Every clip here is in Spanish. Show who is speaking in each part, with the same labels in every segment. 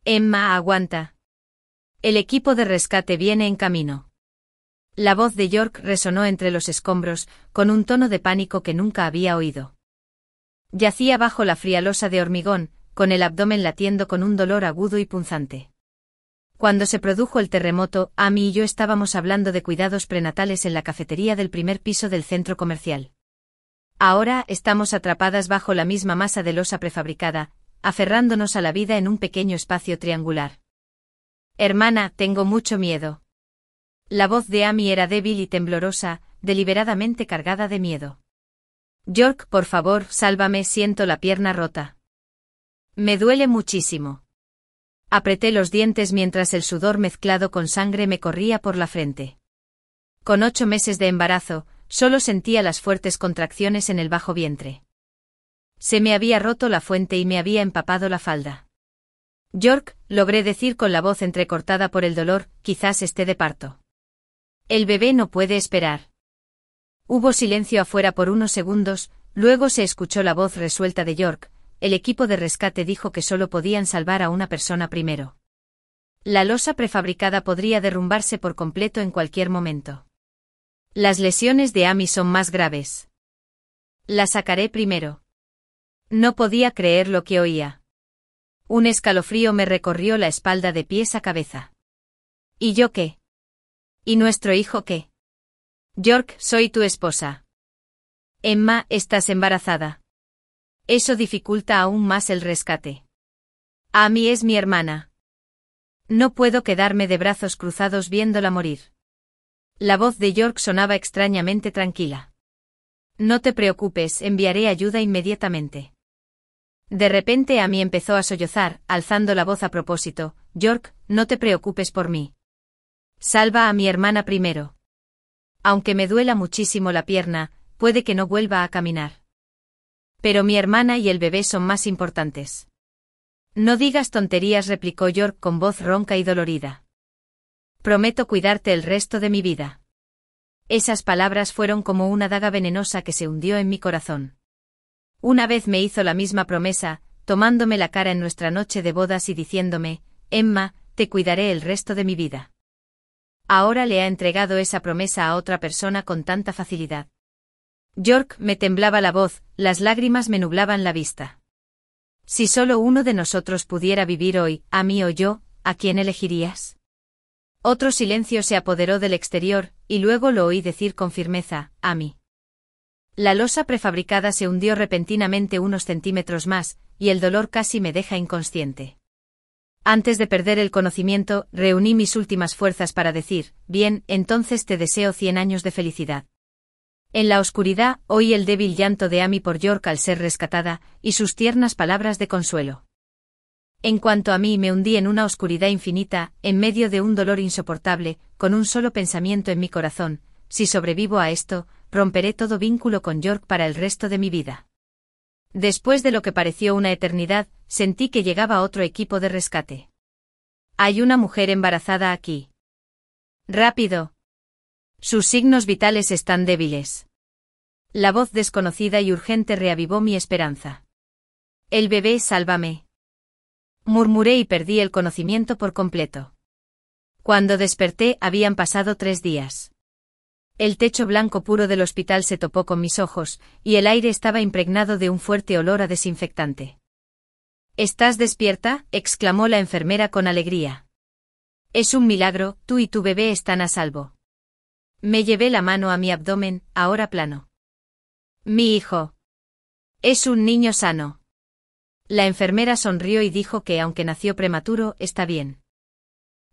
Speaker 1: Emma, aguanta. El equipo de rescate viene en camino. La voz de York resonó entre los escombros, con un tono de pánico que nunca había oído. Yacía bajo la fría losa de hormigón, con el abdomen latiendo con un dolor agudo y punzante. Cuando se produjo el terremoto, Amy y yo estábamos hablando de cuidados prenatales en la cafetería del primer piso del centro comercial. Ahora estamos atrapadas bajo la misma masa de losa prefabricada, aferrándonos a la vida en un pequeño espacio triangular. Hermana, tengo mucho miedo. La voz de Amy era débil y temblorosa, deliberadamente cargada de miedo. York, por favor, sálvame, siento la pierna rota. Me duele muchísimo. Apreté los dientes mientras el sudor mezclado con sangre me corría por la frente. Con 8 meses de embarazo, solo sentía las fuertes contracciones en el bajo vientre. Se me había roto la fuente y me había empapado la falda. York, logré decir con la voz entrecortada por el dolor, quizás esté de parto. El bebé no puede esperar. Hubo silencio afuera por unos segundos, luego se escuchó la voz resuelta de York. El equipo de rescate dijo que solo podían salvar a una persona primero. La losa prefabricada podría derrumbarse por completo en cualquier momento. Las lesiones de Amy son más graves. La sacaré primero. No podía creer lo que oía. Un escalofrío me recorrió la espalda de pies a cabeza. ¿Y yo qué? ¿Y nuestro hijo qué? York, soy tu esposa. Emma, estás embarazada. Eso dificulta aún más el rescate. Amy es mi hermana. No puedo quedarme de brazos cruzados viéndola morir. La voz de York sonaba extrañamente tranquila. No te preocupes, enviaré ayuda inmediatamente. De repente Amy empezó a sollozar, alzando la voz a propósito. York, no te preocupes por mí. Salva a mi hermana primero. Aunque me duela muchísimo la pierna, puede que no vuelva a caminar. Pero mi hermana y el bebé son más importantes. No digas tonterías, replicó York con voz ronca y dolorida. Prometo cuidarte el resto de mi vida. Esas palabras fueron como una daga venenosa que se hundió en mi corazón. Una vez me hizo la misma promesa, tomándome la cara en nuestra noche de bodas y diciéndome, Emma, te cuidaré el resto de mi vida. Ahora le ha entregado esa promesa a otra persona con tanta facilidad. York, me temblaba la voz, las lágrimas me nublaban la vista. Si solo uno de nosotros pudiera vivir hoy, Amy o yo, ¿a quién elegirías? Otro silencio se apoderó del exterior, y luego lo oí decir con firmeza, Amy. La losa prefabricada se hundió repentinamente unos centímetros más, y el dolor casi me deja inconsciente. Antes de perder el conocimiento, reuní mis últimas fuerzas para decir, bien, entonces te deseo 100 años de felicidad. En la oscuridad, oí el débil llanto de Amy por York al ser rescatada, y sus tiernas palabras de consuelo. En cuanto a mí, me hundí en una oscuridad infinita, en medio de un dolor insoportable, con un solo pensamiento en mi corazón: si sobrevivo a esto, romperé todo vínculo con York para el resto de mi vida. Después de lo que pareció una eternidad, sentí que llegaba otro equipo de rescate. Hay una mujer embarazada aquí. Rápido. Sus signos vitales están débiles. La voz desconocida y urgente reavivó mi esperanza. El bebé, sálvame. Murmuré y perdí el conocimiento por completo. Cuando desperté, habían pasado 3 días. El techo blanco puro del hospital se topó con mis ojos, y el aire estaba impregnado de un fuerte olor a desinfectante. ¿Estás despierta?, exclamó la enfermera con alegría. Es un milagro, tú y tu bebé están a salvo. Me llevé la mano a mi abdomen, ahora plano. Mi hijo. Es un niño sano. La enfermera sonrió y dijo que, aunque nació prematuro, está bien.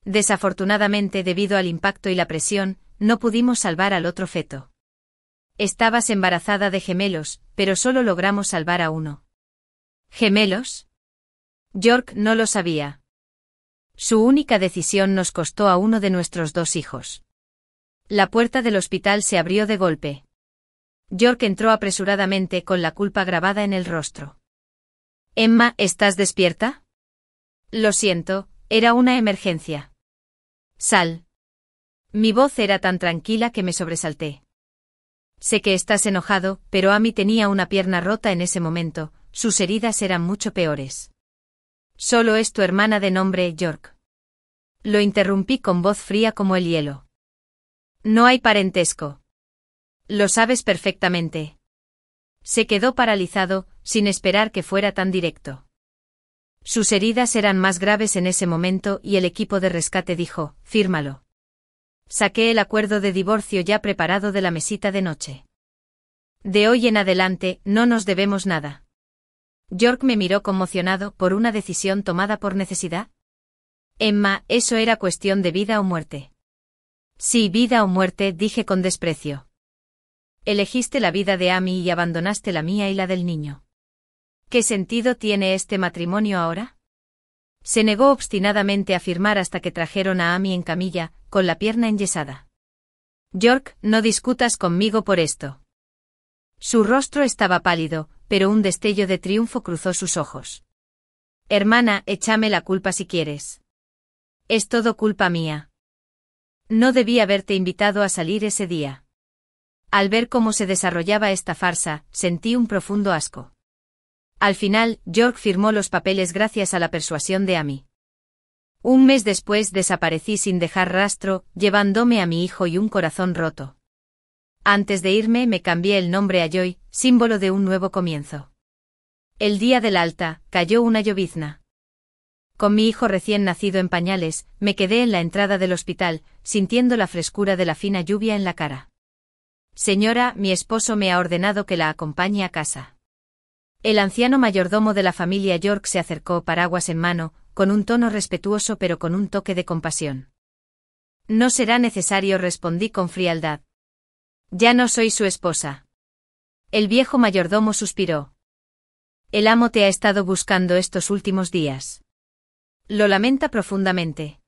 Speaker 1: Desafortunadamente, debido al impacto y la presión, no pudimos salvar al otro feto. Estabas embarazada de gemelos, pero solo logramos salvar a uno. ¿Gemelos? York no lo sabía. Su única decisión nos costó a uno de nuestros 2 hijos. La puerta del hospital se abrió de golpe. York entró apresuradamente con la culpa grabada en el rostro. Emma, ¿estás despierta? Lo siento, era una emergencia. Sal. Mi voz era tan tranquila que me sobresalté. Sé que estás enojado, pero Amy tenía una pierna rota en ese momento, sus heridas eran mucho peores. Solo es tu hermana de nombre York. Lo interrumpí con voz fría como el hielo. No hay parentesco. Lo sabes perfectamente. Se quedó paralizado, sin esperar que fuera tan directo. Sus heridas eran más graves en ese momento y el equipo de rescate dijo, fírmalo. Saqué el acuerdo de divorcio ya preparado de la mesita de noche. De hoy en adelante, no nos debemos nada. York me miró conmocionado por una decisión tomada por necesidad. Emma, eso era cuestión de vida o muerte. Sí, vida o muerte, dije con desprecio. Elegiste la vida de Amy y abandonaste la mía y la del niño. ¿Qué sentido tiene este matrimonio ahora? Se negó obstinadamente a firmar hasta que trajeron a Amy en camilla, con la pierna enyesada. York, no discutas conmigo por esto. Su rostro estaba pálido, pero un destello de triunfo cruzó sus ojos. Hermana, échame la culpa si quieres. Es todo culpa mía. No debí haberte invitado a salir ese día. Al ver cómo se desarrollaba esta farsa, sentí un profundo asco. Al final, York firmó los papeles gracias a la persuasión de Amy. Un mes después desaparecí sin dejar rastro, llevándome a mi hijo y un corazón roto. Antes de irme me cambié el nombre a Joy, símbolo de un nuevo comienzo. El día del alta, cayó una llovizna. Con mi hijo recién nacido en pañales, me quedé en la entrada del hospital, sintiendo la frescura de la fina lluvia en la cara. Señora, mi esposo me ha ordenado que la acompañe a casa. El anciano mayordomo de la familia York se acercó paraguas en mano, con un tono respetuoso pero con un toque de compasión. No será necesario, respondí con frialdad. Ya no soy su esposa. El viejo mayordomo suspiró. El amo te ha estado buscando estos últimos días. Lo lamenta profundamente.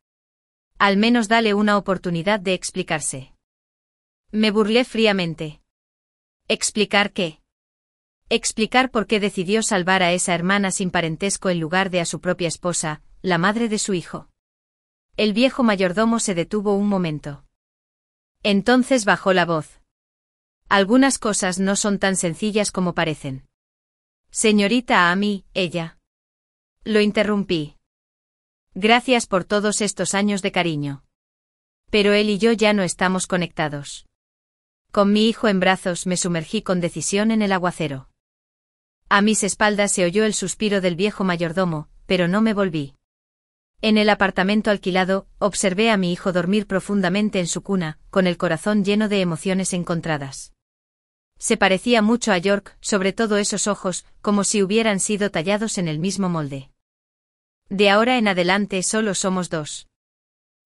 Speaker 1: Al menos dale una oportunidad de explicarse. Me burlé fríamente. ¿Explicar qué? Explicar por qué decidió salvar a esa hermana sin parentesco en lugar de a su propia esposa, la madre de su hijo. El viejo mayordomo se detuvo un momento. Entonces bajó la voz. Algunas cosas no son tan sencillas como parecen. Señorita Amy, ella. Lo interrumpí. Gracias por todos estos años de cariño. Pero él y yo ya no estamos conectados. Con mi hijo en brazos me sumergí con decisión en el aguacero. A mis espaldas se oyó el suspiro del viejo mayordomo, pero no me volví. En el apartamento alquilado, observé a mi hijo dormir profundamente en su cuna, con el corazón lleno de emociones encontradas. Se parecía mucho a York, sobre todo esos ojos, como si hubieran sido tallados en el mismo molde. De ahora en adelante solo somos dos.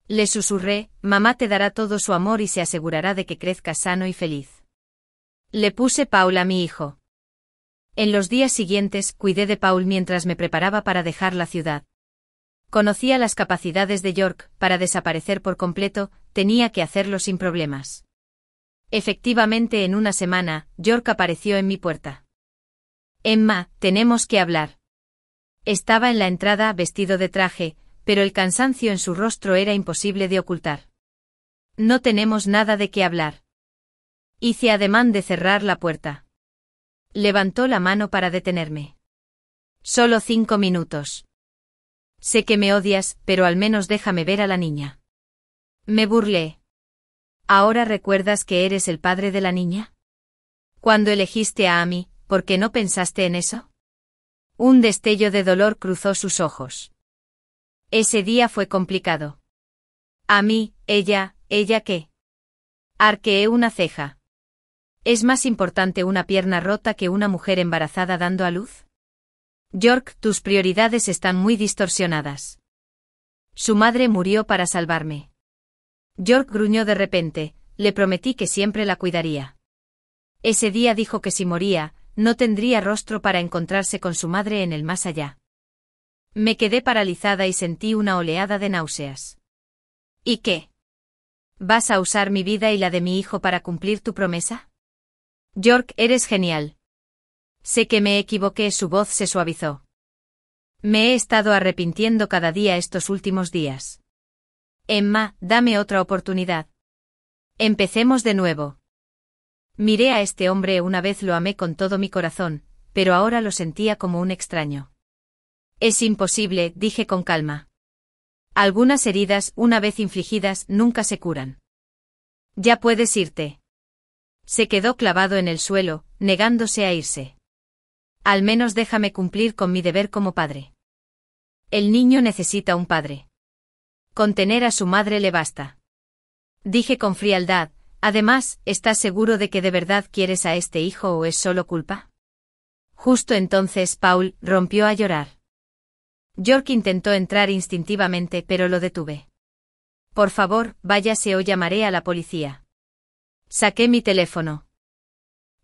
Speaker 1: Le susurré, mamá te dará todo su amor y se asegurará de que crezca sano y feliz. Le puse Paul a mi hijo. En los días siguientes cuidé de Paul mientras me preparaba para dejar la ciudad. Conocía las capacidades de York, para desaparecer por completo, tenía que hacerlo sin problemas. Efectivamente, en una semana, York apareció en mi puerta. Emma, tenemos que hablar. Estaba en la entrada vestido de traje, pero el cansancio en su rostro era imposible de ocultar. No tenemos nada de qué hablar. Hice ademán de cerrar la puerta. Levantó la mano para detenerme. Solo 5 minutos. Sé que me odias, pero al menos déjame ver a la niña. Me burlé. ¿Ahora recuerdas que eres el padre de la niña? Cuando elegiste a Amy, ¿por qué no pensaste en eso? Un destello de dolor cruzó sus ojos. Ese día fue complicado. A mí, ¿ella qué? Arqueé una ceja. ¿Es más importante una pierna rota que una mujer embarazada dando a luz? York, tus prioridades están muy distorsionadas. Su madre murió para salvarme. York gruñó de repente, le prometí que siempre la cuidaría. Ese día dijo que si moría, no tendría rostro para encontrarse con su madre en el más allá. Me quedé paralizada y sentí una oleada de náuseas. ¿Y qué? ¿Vas a usar mi vida y la de mi hijo para cumplir tu promesa? York, eres genial. Sé que me equivoqué, su voz se suavizó. Me he estado arrepintiendo cada día estos últimos días. Emma, dame otra oportunidad. Empecemos de nuevo. Miré a este hombre, una vez lo amé con todo mi corazón, pero ahora lo sentía como un extraño. Es imposible, dije con calma. Algunas heridas, una vez infligidas, nunca se curan. Ya puedes irte. Se quedó clavado en el suelo, negándose a irse. Al menos déjame cumplir con mi deber como padre. El niño necesita un padre. Con tener a su madre le basta. Dije con frialdad, además, ¿estás seguro de que de verdad quieres a este hijo o es solo culpa? Justo entonces Paul rompió a llorar. York intentó entrar instintivamente pero lo detuve. Por favor, váyase o llamaré a la policía. Saqué mi teléfono.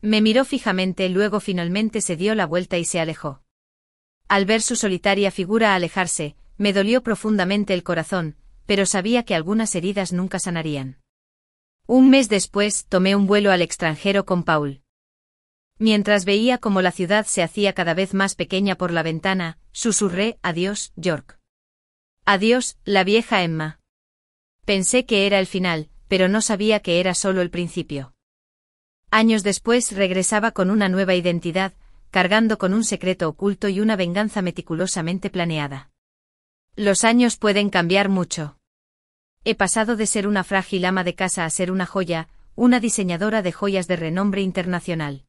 Speaker 1: Me miró fijamente, luego finalmente se dio la vuelta y se alejó. Al ver su solitaria figura alejarse, me dolió profundamente el corazón, pero sabía que algunas heridas nunca sanarían. Un mes después, tomé un vuelo al extranjero con Paul. Mientras veía cómo la ciudad se hacía cada vez más pequeña por la ventana, susurré, adiós, York. Adiós, la vieja Emma. Pensé que era el final, pero no sabía que era solo el principio. Años después regresaba con una nueva identidad, cargando con un secreto oculto y una venganza meticulosamente planeada. Los años pueden cambiar mucho. He pasado de ser una frágil ama de casa a ser una joya, una diseñadora de joyas de renombre internacional.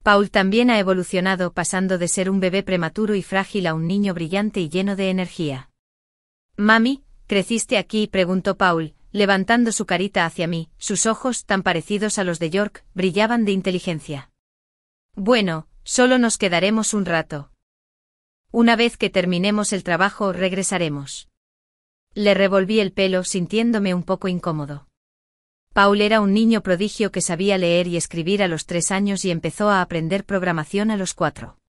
Speaker 1: Paul también ha evolucionado, pasando de ser un bebé prematuro y frágil a un niño brillante y lleno de energía. «Mami, ¿creciste aquí?», preguntó Paul, levantando su carita hacia mí. Sus ojos, tan parecidos a los de York, brillaban de inteligencia. «Bueno, solo nos quedaremos un rato. Una vez que terminemos el trabajo regresaremos». Le revolví el pelo sintiéndome un poco incómodo. Paul era un niño prodigio que sabía leer y escribir a los 3 años y empezó a aprender programación a los 4.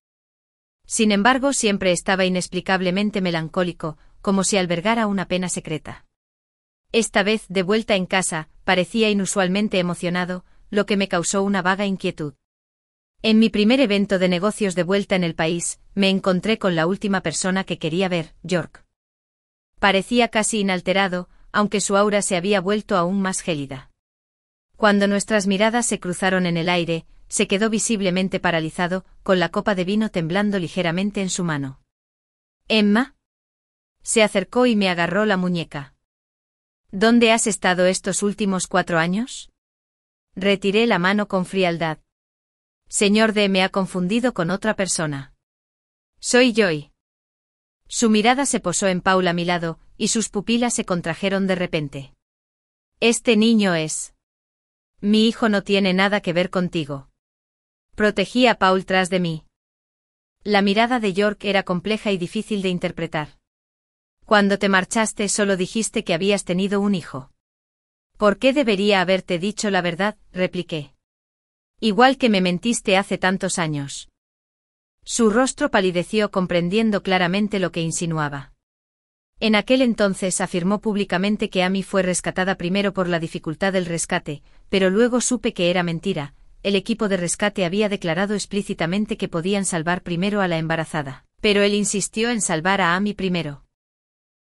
Speaker 1: Sin embargo, siempre estaba inexplicablemente melancólico, como si albergara una pena secreta. Esta vez, de vuelta en casa, parecía inusualmente emocionado, lo que me causó una vaga inquietud. En mi primer evento de negocios de vuelta en el país, me encontré con la última persona que quería ver, York. Parecía casi inalterado, aunque su aura se había vuelto aún más gélida. Cuando nuestras miradas se cruzaron en el aire, se quedó visiblemente paralizado, con la copa de vino temblando ligeramente en su mano. «¿Emma?». Se acercó y me agarró la muñeca. «¿Dónde has estado estos últimos 4 años?». Retiré la mano con frialdad. «Señor D, me ha confundido con otra persona. Soy Joy». Su mirada se posó en Paul a mi lado, y sus pupilas se contrajeron de repente. «Este niño es. Mi hijo no tiene nada que ver contigo». Protegí a Paul tras de mí. La mirada de York era compleja y difícil de interpretar. «Cuando te marchaste solo dijiste que habías tenido un hijo». «¿Por qué debería haberte dicho la verdad?», repliqué. «Igual que me mentiste hace tantos años». Su rostro palideció comprendiendo claramente lo que insinuaba. En aquel entonces afirmó públicamente que Amy fue rescatada primero por la dificultad del rescate, pero luego supe que era mentira. El equipo de rescate había declarado explícitamente que podían salvar primero a la embarazada, pero él insistió en salvar a Amy primero.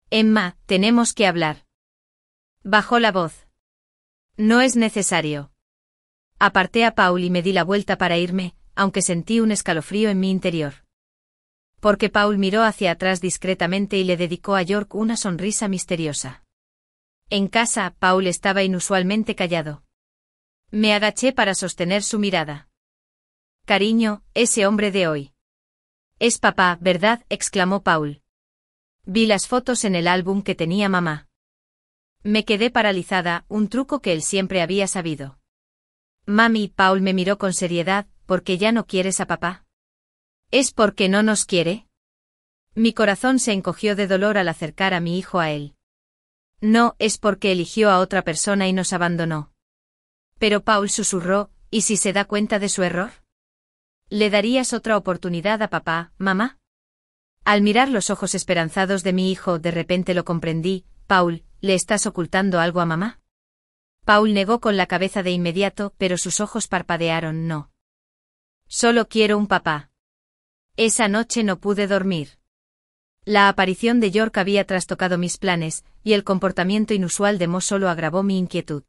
Speaker 1: «Emma, tenemos que hablar». Bajó la voz. «No es necesario». Aparté a Paul y me di la vuelta para irme, aunque sentí un escalofrío en mi interior. Porque Paul miró hacia atrás discretamente y le dedicó a York una sonrisa misteriosa. En casa, Paul estaba inusualmente callado. Me agaché para sostener su mirada. «Cariño, ese hombre de hoy. Es papá, ¿verdad?», exclamó Paul. Vi las fotos en el álbum que tenía mamá. Me quedé paralizada, un truco que él siempre había sabido. «Mami», Paul me miró con seriedad, ¿por qué ya no quieres a papá? ¿Es porque no nos quiere? Mi corazón se encogió de dolor al acercar a mi hijo a él. No, es porque eligió a otra persona y nos abandonó. Pero Paul susurró, ¿y si se da cuenta de su error? ¿Le darías otra oportunidad a papá, mamá? Al mirar los ojos esperanzados de mi hijo, de repente lo comprendí. «Paul, ¿le estás ocultando algo a mamá?». Paul negó con la cabeza de inmediato, pero sus ojos parpadearon. «No. Solo quiero un papá». Esa noche no pude dormir. La aparición de York había trastocado mis planes, y el comportamiento inusual de Mo solo agravó mi inquietud.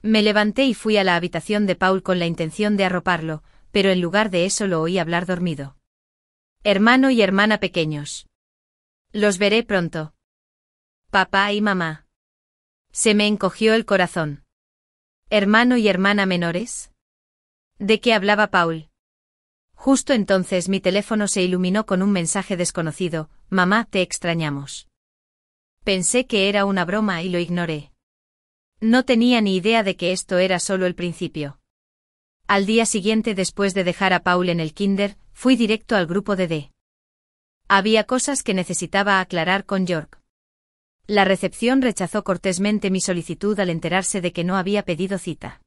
Speaker 1: Me levanté y fui a la habitación de Paul con la intención de arroparlo, pero en lugar de eso lo oí hablar dormido. Hermano y hermana pequeños. Los veré pronto. Papá y mamá. Se me encogió el corazón. ¿Hermano y hermana menores? ¿De qué hablaba Paul? Justo entonces mi teléfono se iluminó con un mensaje desconocido: mamá, te extrañamos. Pensé que era una broma y lo ignoré. No tenía ni idea de que esto era solo el principio. Al día siguiente, después de dejar a Paul en el kinder, fui directo al grupo de D. Había cosas que necesitaba aclarar con York. La recepción rechazó cortésmente mi solicitud al enterarse de que no había pedido cita.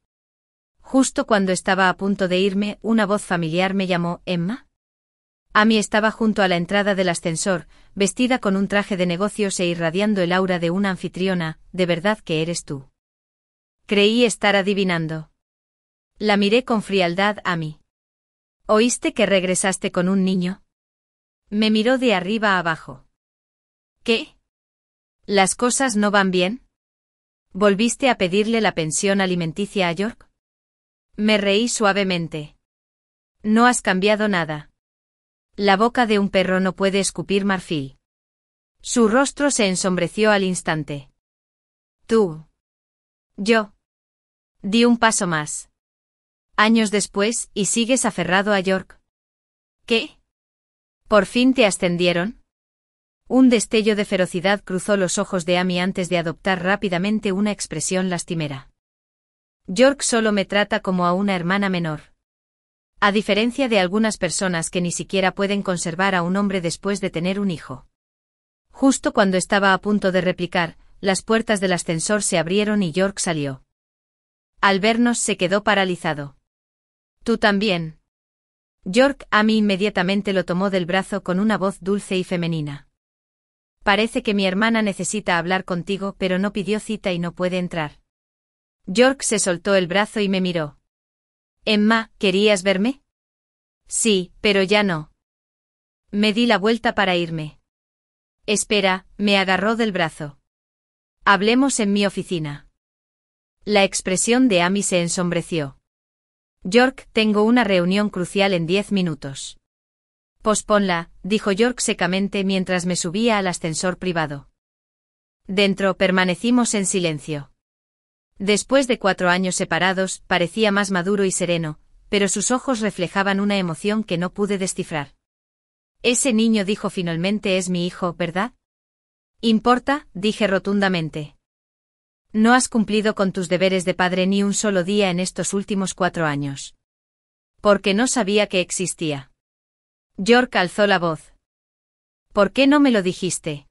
Speaker 1: Justo cuando estaba a punto de irme, una voz familiar me llamó: ¿Emma? Amy estaba junto a la entrada del ascensor, vestida con un traje de negocios e irradiando el aura de una anfitriona. ¿De verdad que eres tú? Creí estar adivinando. La miré con frialdad. Amy. ¿Oíste que regresaste con un niño? Me miró de arriba a abajo. ¿Qué? ¿Las cosas no van bien? ¿Volviste a pedirle la pensión alimenticia a York? Me reí suavemente. No has cambiado nada. La boca de un perro no puede escupir marfil. Su rostro se ensombreció al instante. Tú. Yo. Di un paso más. Años después, ¿y sigues aferrado a York? ¿Qué? ¿Por fin te ascendieron? Un destello de ferocidad cruzó los ojos de Amy antes de adoptar rápidamente una expresión lastimera. York solo me trata como a una hermana menor. A diferencia de algunas personas que ni siquiera pueden conservar a un hombre después de tener un hijo. Justo cuando estaba a punto de replicar, las puertas del ascensor se abrieron y York salió. Al vernos se quedó paralizado. ¿Tú también? York. Amy inmediatamente lo tomó del brazo con una voz dulce y femenina. Parece que mi hermana necesita hablar contigo, pero no pidió cita y no puede entrar. York se soltó el brazo y me miró. Emma, ¿querías verme? Sí, pero ya no. Me di la vuelta para irme. Espera, me agarró del brazo. Hablemos en mi oficina. La expresión de Amy se ensombreció. York, tengo una reunión crucial en 10 minutos. Posponla, dijo York secamente mientras me subía al ascensor privado. Dentro permanecimos en silencio. Después de 4 años separados, parecía más maduro y sereno, pero sus ojos reflejaban una emoción que no pude descifrar. Ese niño, dijo finalmente, es mi hijo, ¿verdad? ¿Importa?, dije rotundamente. No has cumplido con tus deberes de padre ni un solo día en estos últimos 4 años. Porque no sabía que existía. York alzó la voz. ¿Por qué no me lo dijiste?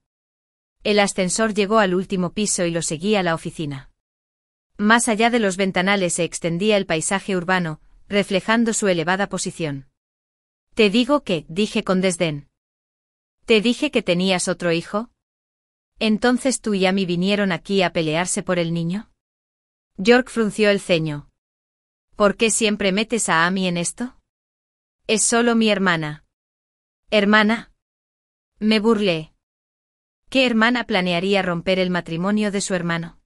Speaker 1: El ascensor llegó al último piso y lo seguí a la oficina. Más allá de los ventanales se extendía el paisaje urbano, reflejando su elevada posición. Te digo que, dije con desdén. ¿Te dije que tenías otro hijo? ¿Entonces tú y Amy vinieron aquí a pelearse por el niño? York frunció el ceño. ¿Por qué siempre metes a Amy en esto? Es solo mi hermana. ¿Hermana? Me burlé. ¿Qué hermana planearía romper el matrimonio de su hermano?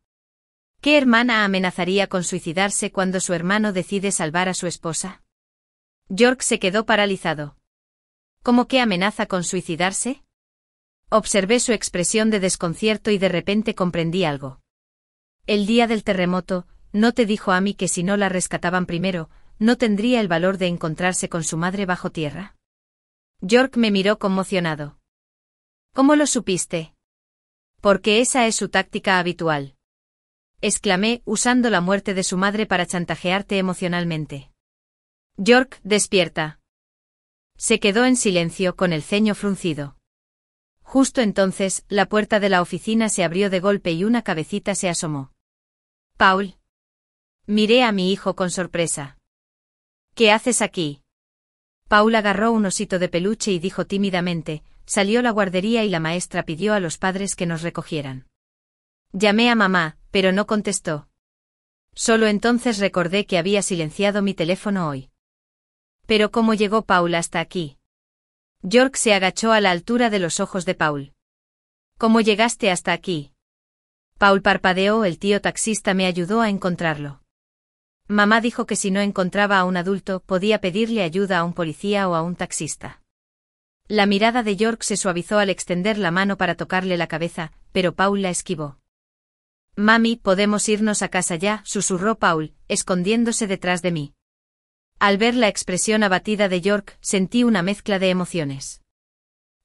Speaker 1: ¿Qué hermana amenazaría con suicidarse cuando su hermano decide salvar a su esposa? York se quedó paralizado. ¿Cómo que amenaza con suicidarse? Observé su expresión de desconcierto y de repente comprendí algo. El día del terremoto, ¿no te dijo Amy que si no la rescataban primero, no tendría el valor de encontrarse con su madre bajo tierra? York me miró conmocionado. ¿Cómo lo supiste? Porque esa es su táctica habitual. Exclamé, usando la muerte de su madre para chantajearte emocionalmente. York, despierta. Se quedó en silencio con el ceño fruncido. Justo entonces, la puerta de la oficina se abrió de golpe y una cabecita se asomó. Paul. Miré a mi hijo con sorpresa. ¿Qué haces aquí? Paul agarró un osito de peluche y dijo tímidamente, salió la guardería y la maestra pidió a los padres que nos recogieran. Llamé a mamá, pero no contestó. Solo entonces recordé que había silenciado mi teléfono hoy. ¿Pero cómo llegó Paul hasta aquí? York se agachó a la altura de los ojos de Paul. ¿Cómo llegaste hasta aquí? Paul parpadeó. El tío taxista me ayudó a encontrarlo. Mamá dijo que si no encontraba a un adulto, podía pedirle ayuda a un policía o a un taxista. La mirada de York se suavizó al extender la mano para tocarle la cabeza, pero Paul la esquivó. «Mami, podemos irnos a casa ya», susurró Paul, escondiéndose detrás de mí. Al ver la expresión abatida de York, sentí una mezcla de emociones.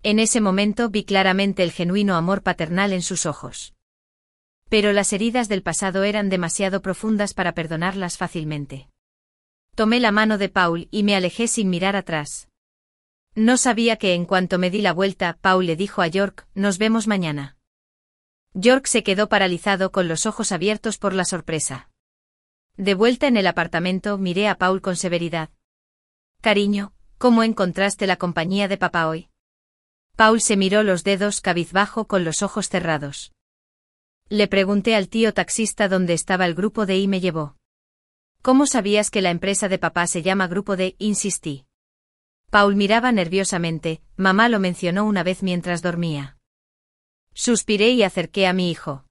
Speaker 1: En ese momento vi claramente el genuino amor paternal en sus ojos. Pero las heridas del pasado eran demasiado profundas para perdonarlas fácilmente. Tomé la mano de Paul y me alejé sin mirar atrás. No sabía que en cuanto me di la vuelta, Paul le dijo a York: «Nos vemos mañana». York se quedó paralizado con los ojos abiertos por la sorpresa. De vuelta en el apartamento, miré a Paul con severidad. «Cariño, ¿cómo encontraste la compañía de papá hoy?» Paul se miró los dedos cabizbajo con los ojos cerrados. Le pregunté al tío taxista dónde estaba el grupo D y me llevó. «¿Cómo sabías que la empresa de papá se llama Grupo D?», insistí. Paul miraba nerviosamente. «Mamá lo mencionó una vez mientras dormía». Suspiré y acerqué a mi hijo.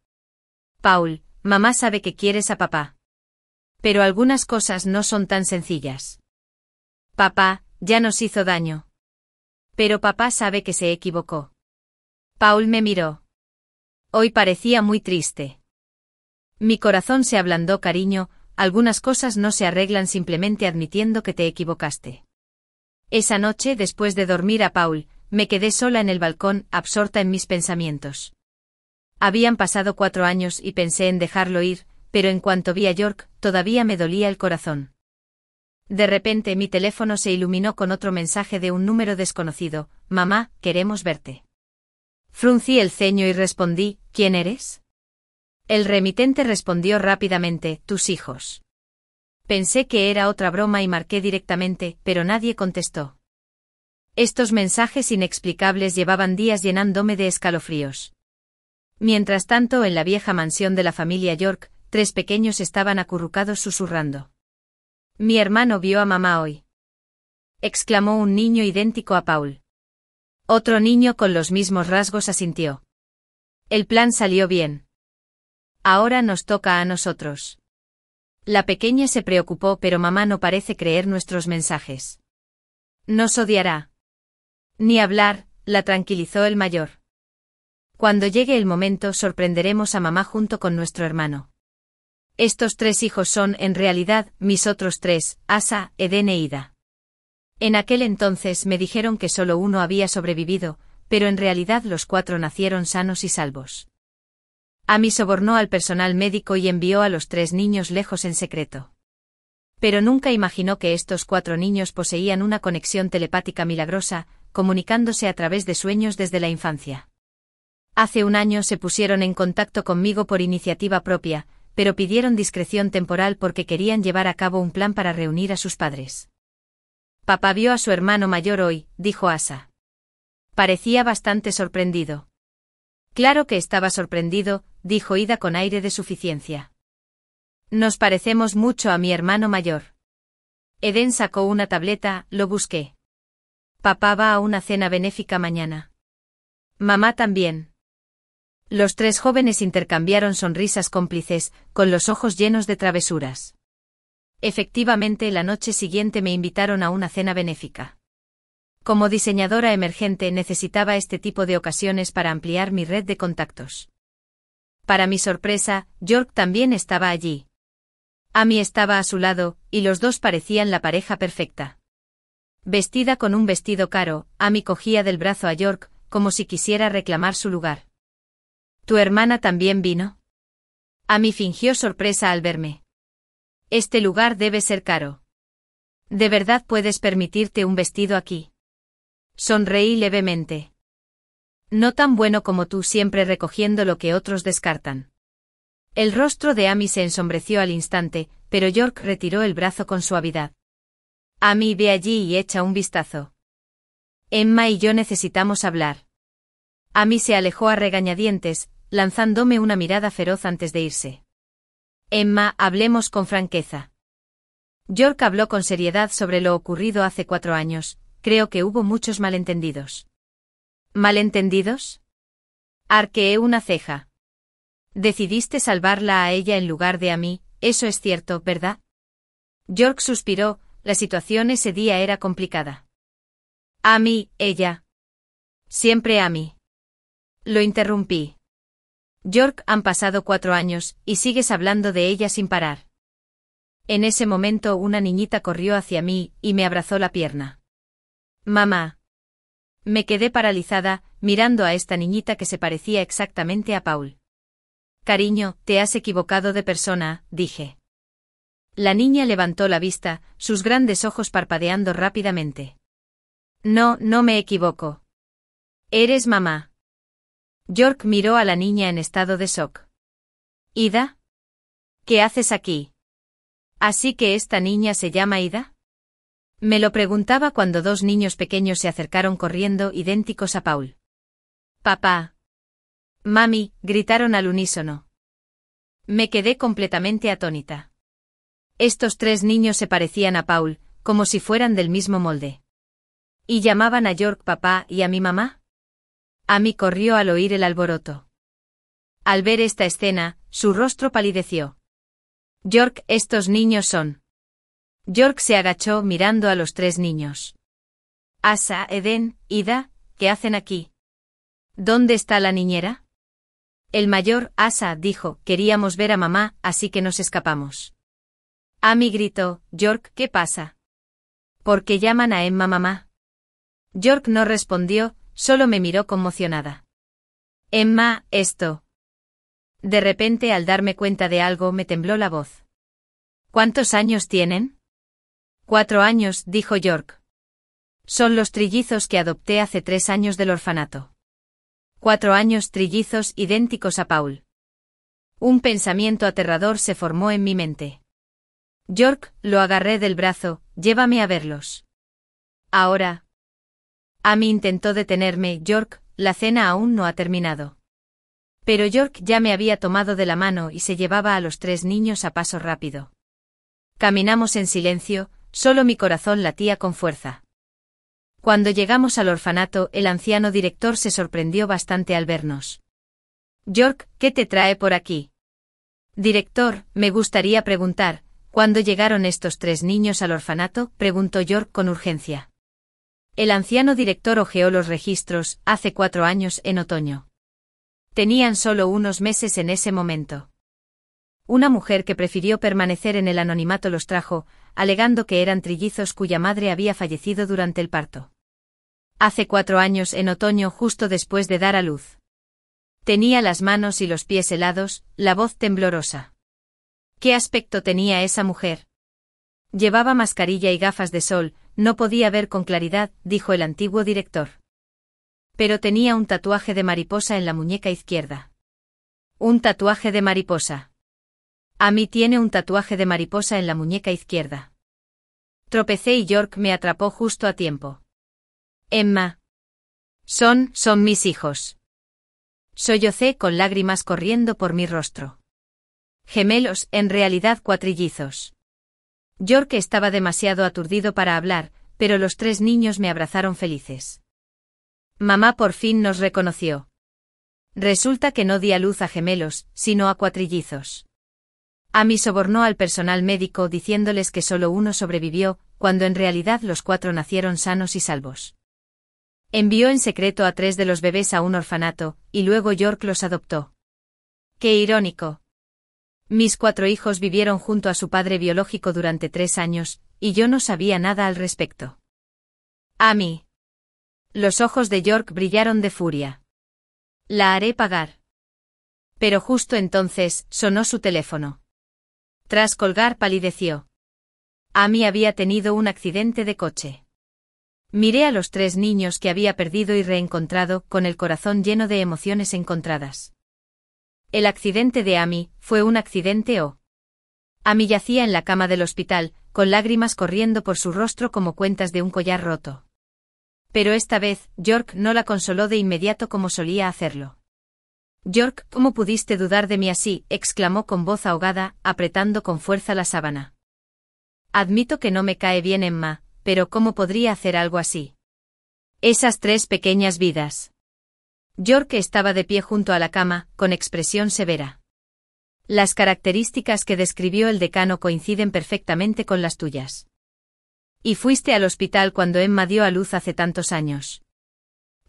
Speaker 1: «Paul, mamá sabe que quieres a papá. Pero algunas cosas no son tan sencillas. Papá ya nos hizo daño. Pero papá sabe que se equivocó». Paul me miró. Hoy parecía muy triste. «Mi corazón se ablandó, cariño, algunas cosas no se arreglan simplemente admitiendo que te equivocaste». Esa noche, después de dormir a Paul, me quedé sola en el balcón, absorta en mis pensamientos. Habían pasado 4 años y pensé en dejarlo ir, pero en cuanto vi a York, todavía me dolía el corazón. De repente mi teléfono se iluminó con otro mensaje de un número desconocido: «Mamá, queremos verte». Fruncí el ceño y respondí: «¿Quién eres?». El remitente respondió rápidamente: «Tus hijos». Pensé que era otra broma y marqué directamente, pero nadie contestó. Estos mensajes inexplicables llevaban días llenándome de escalofríos. Mientras tanto, en la vieja mansión de la familia York, 3 pequeños estaban acurrucados susurrando. «Mi hermano vio a mamá hoy», exclamó un niño idéntico a Paul. Otro niño con los mismos rasgos asintió. El plan salió bien. Ahora nos toca a nosotros. La pequeña se preocupó, pero mamá no parece creer nuestros mensajes. Nos odiará. Ni hablar, la tranquilizó el mayor. Cuando llegue el momento, sorprenderemos a mamá junto con nuestro hermano. Estos 3 hijos son, en realidad, mis otros 3, Asa, Eden e Ida. En aquel entonces me dijeron que solo uno había sobrevivido, pero en realidad los 4 nacieron sanos y salvos. Amy sobornó al personal médico y envió a los 3 niños lejos en secreto. Pero nunca imaginó que estos 4 niños poseían una conexión telepática milagrosa, comunicándose a través de sueños desde la infancia. Hace un año se pusieron en contacto conmigo por iniciativa propia, pero pidieron discreción temporal porque querían llevar a cabo un plan para reunir a sus padres. «Papá vio a su hermano mayor hoy», dijo Asa. Parecía bastante sorprendido. «Claro que estaba sorprendido», dijo Ida con aire de suficiencia. «Nos parecemos mucho a mi hermano mayor». Eden sacó una tableta. Lo busqué. «Papá va a una cena benéfica mañana». «Mamá también». Los 3 jóvenes intercambiaron sonrisas cómplices, con los ojos llenos de travesuras. Efectivamente, la noche siguiente me invitaron a una cena benéfica. Como diseñadora emergente necesitaba este tipo de ocasiones para ampliar mi red de contactos. Para mi sorpresa, York también estaba allí. Amy estaba a su lado, y los 2 parecían la pareja perfecta. Vestida con un vestido caro, Amy cogía del brazo a York, como si quisiera reclamar su lugar. «¿Tu hermana también vino?». Amy fingió sorpresa al verme. «Este lugar debe ser caro. ¿De verdad puedes permitirte un vestido aquí?». Sonreí levemente. «No tan bueno como tú, siempre recogiendo lo que otros descartan». El rostro de Amy se ensombreció al instante, pero York retiró el brazo con suavidad. «Amy, ve allí y echa un vistazo. Emma y yo necesitamos hablar». Amy se alejó a regañadientes, lanzándome una mirada feroz antes de irse. «Emma, hablemos con franqueza». York habló con seriedad sobre lo ocurrido hace 4 años. Creo que hubo muchos malentendidos. ¿Malentendidos? Arqueé una ceja. Decidiste salvarla a ella en lugar de a mí, eso es cierto, ¿verdad? York suspiró. La situación ese día era complicada. A mí, ella. Siempre Amy. Lo interrumpí. York, han pasado 4 años, y sigues hablando de ella sin parar. En ese momento una niñita corrió hacia mí, y me abrazó la pierna. Mamá. Me quedé paralizada, mirando a esta niñita que se parecía exactamente a Paul. Cariño, te has equivocado de persona, dije. La niña levantó la vista, sus grandes ojos parpadeando rápidamente. No, no me equivoco. Eres mamá. York miró a la niña en estado de shock. ¿Ida? ¿Qué haces aquí? ¿Así que esta niña se llama Ida? Me lo preguntaba cuando 2 niños pequeños se acercaron corriendo idénticos a Paul. Papá. Mami, gritaron al unísono. Me quedé completamente atónita. Estos 3 niños se parecían a Paul, como si fueran del mismo molde. ¿Y llamaban a York papá y a mi mamá? Amy corrió al oír el alboroto. Al ver esta escena, su rostro palideció. York, estos niños son. York se agachó mirando a los 3 niños. Asa, Eden, Ida, ¿qué hacen aquí? ¿Dónde está la niñera? El mayor, Asa, dijo, queríamos ver a mamá, así que nos escapamos. Amy gritó, York, ¿qué pasa? ¿Por qué llaman a Emma mamá? York no respondió, solo me miró conmocionada. Emma, esto. De repente, al darme cuenta de algo, me tembló la voz. ¿Cuántos años tienen? 4 años, dijo York. Son los trillizos que adopté hace 3 años del orfanato. 4 años, trillizos idénticos a Paul. Un pensamiento aterrador se formó en mi mente. York, lo agarré del brazo, llévame a verlos. Ahora. Amy intentó detenerme, York, la cena aún no ha terminado. Pero York ya me había tomado de la mano y se llevaba a los 3 niños a paso rápido. Caminamos en silencio, solo mi corazón latía con fuerza. Cuando llegamos al orfanato, el anciano director se sorprendió bastante al vernos. York, ¿qué te trae por aquí? Director, me gustaría preguntar, ¿cuándo llegaron estos 3 niños al orfanato?, preguntó York con urgencia. El anciano director hojeó los registros, hace 4 años, en otoño. Tenían solo unos meses en ese momento. Una mujer que prefirió permanecer en el anonimato los trajo, alegando que eran trillizos cuya madre había fallecido durante el parto. Hace 4 años en otoño, justo después de dar a luz. Tenía las manos y los pies helados, la voz temblorosa. ¿Qué aspecto tenía esa mujer? Llevaba mascarilla y gafas de sol, no podía ver con claridad, dijo el antiguo director. Pero tenía un tatuaje de mariposa en la muñeca izquierda. ¿Un tatuaje de mariposa? Amy tiene un tatuaje de mariposa en la muñeca izquierda. Tropecé y York me atrapó justo a tiempo. Emma. Son mis hijos. Sollocé con lágrimas corriendo por mi rostro. Gemelos, en realidad cuatrillizos. York estaba demasiado aturdido para hablar, pero los 3 niños me abrazaron felices. Mamá por fin nos reconoció. Resulta que no di a luz a gemelos, sino a cuatrillizos. Amy sobornó al personal médico diciéndoles que solo uno sobrevivió, cuando en realidad los 4 nacieron sanos y salvos. Envió en secreto a 3 de los bebés a un orfanato, y luego York los adoptó. ¡Qué irónico! Mis 4 hijos vivieron junto a su padre biológico durante 3 años, y yo no sabía nada al respecto. Amy. Los ojos de York brillaron de furia. La haré pagar. Pero justo entonces, sonó su teléfono. Tras colgar palideció. Amy había tenido un accidente de coche. Miré a los 3 niños que había perdido y reencontrado, con el corazón lleno de emociones encontradas. El accidente de Amy fue un accidente o. Amy yacía en la cama del hospital, con lágrimas corriendo por su rostro como cuentas de un collar roto. Pero esta vez, York no la consoló de inmediato como solía hacerlo. York, ¿cómo pudiste dudar de mí así?, exclamó con voz ahogada, apretando con fuerza la sábana. Admito que no me cae bien Emma, pero ¿cómo podría hacer algo así? Esas 3 pequeñas vidas. York estaba de pie junto a la cama, con expresión severa. Las características que describió el decano coinciden perfectamente con las tuyas. ¿Y fuiste al hospital cuando Emma dio a luz hace tantos años?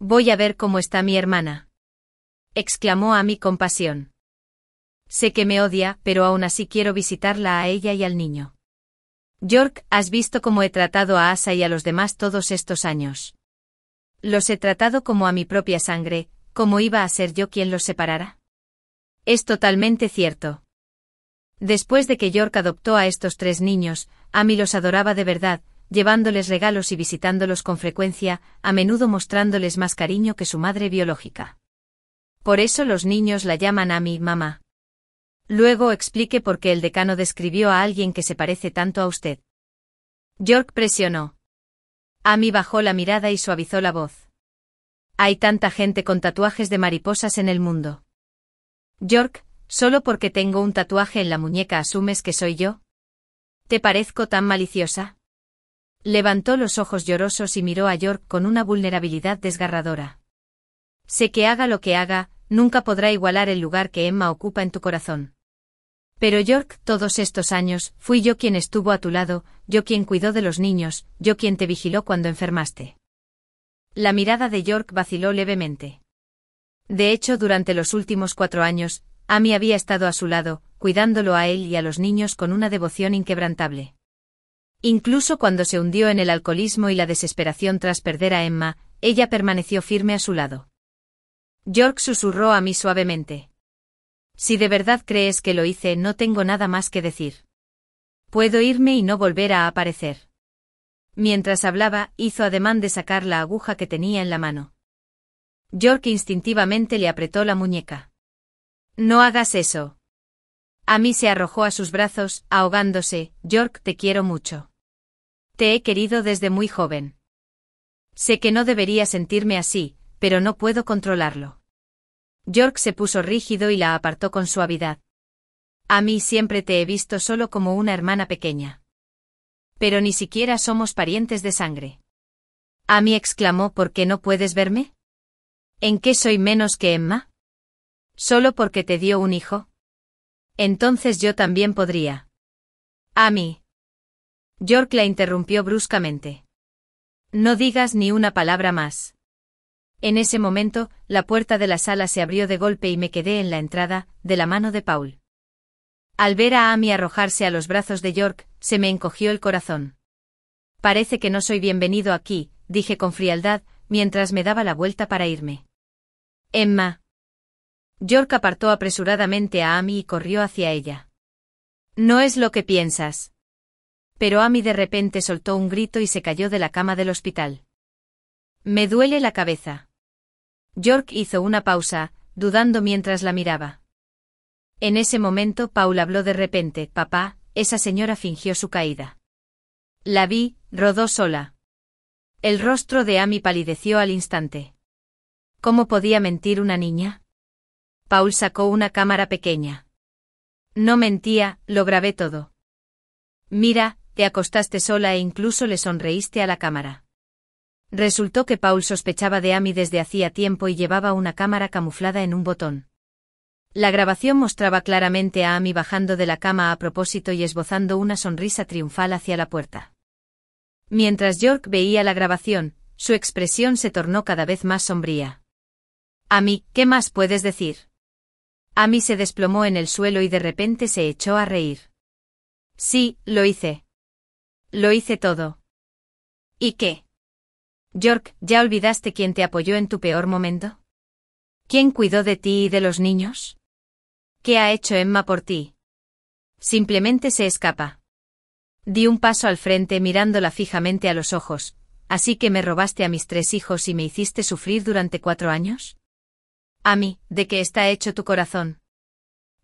Speaker 1: Voy a ver cómo está mi hermana, exclamó Amy con pasión. Sé que me odia, pero aún así quiero visitarla a ella y al niño. York, ¿has visto cómo he tratado a Asa y a los demás todos estos años? Los he tratado como a mi propia sangre, ¿cómo iba a ser yo quien los separara? Es totalmente cierto. Después de que York adoptó a estos 3 niños, Amy los adoraba de verdad, llevándoles regalos y visitándolos con frecuencia, a menudo mostrándoles más cariño que su madre biológica. Por eso los niños la llaman Amy mamá. Luego explique por qué el decano describió a alguien que se parece tanto a usted. York presionó. Amy bajó la mirada y suavizó la voz. Hay tanta gente con tatuajes de mariposas en el mundo. York, ¿solo porque tengo un tatuaje en la muñeca asumes que soy yo? ¿Te parezco tan maliciosa? Levantó los ojos llorosos y miró a York con una vulnerabilidad desgarradora. Sé que haga lo que haga, nunca podrá igualar el lugar que Emma ocupa en tu corazón. Pero York, todos estos años, fui yo quien estuvo a tu lado, yo quien cuidó de los niños, yo quien te vigiló cuando enfermaste. La mirada de York vaciló levemente. De hecho, durante los últimos 4 años, Amy había estado a su lado, cuidándolo a él y a los niños con una devoción inquebrantable. Incluso cuando se hundió en el alcoholismo y la desesperación tras perder a Emma, ella permaneció firme a su lado. York susurró a Amy suavemente. Si de verdad crees que lo hice, no tengo nada más que decir. Puedo irme y no volver a aparecer. Mientras hablaba, hizo ademán de sacar la aguja que tenía en la mano. York instintivamente le apretó la muñeca. No hagas eso. Amy se arrojó a sus brazos, ahogándose. York, te quiero mucho. Te he querido desde muy joven. Sé que no debería sentirme así, pero no puedo controlarlo. York se puso rígido y la apartó con suavidad. Amy, siempre te he visto solo como una hermana pequeña. Pero ni siquiera somos parientes de sangre. Amy exclamó, ¿por qué no puedes verme? ¿En qué soy menos que Emma? ¿Solo porque te dio un hijo? Entonces yo también podría. Amy. York la interrumpió bruscamente. No digas ni una palabra más. En ese momento, la puerta de la sala se abrió de golpe y me quedé en la entrada, de la mano de Paul. Al ver a Amy arrojarse a los brazos de York, se me encogió el corazón. Parece que no soy bienvenido aquí, dije con frialdad, mientras me daba la vuelta para irme. Emma. York apartó apresuradamente a Amy y corrió hacia ella. No es lo que piensas. Pero Amy de repente soltó un grito y se cayó de la cama del hospital. Me duele la cabeza. York hizo una pausa, dudando mientras la miraba. En ese momento Paul habló de repente, papá, esa señora fingió su caída. La vi, rodó sola. El rostro de Amy palideció al instante. ¿Cómo podía mentir una niña? Paul sacó una cámara pequeña. No mentía, lo grabé todo. Mira, te acostaste sola e incluso le sonreíste a la cámara. Resultó que Paul sospechaba de Amy desde hacía tiempo y llevaba una cámara camuflada en un botón. La grabación mostraba claramente a Amy bajando de la cama a propósito y esbozando una sonrisa triunfal hacia la puerta. Mientras York veía la grabación, su expresión se tornó cada vez más sombría. Amy, ¿qué más puedes decir? Amy se desplomó en el suelo y de repente se echó a reír. Sí, lo hice. Lo hice todo. ¿Y qué? York, ¿ya olvidaste quién te apoyó en tu peor momento? ¿Quién cuidó de ti y de los niños? ¿Qué ha hecho Emma por ti? Simplemente se escapa. Di un paso al frente mirándola fijamente a los ojos. ¿Así que me robaste a mis 3 hijos y me hiciste sufrir durante 4 años? Amy, ¿de qué está hecho tu corazón?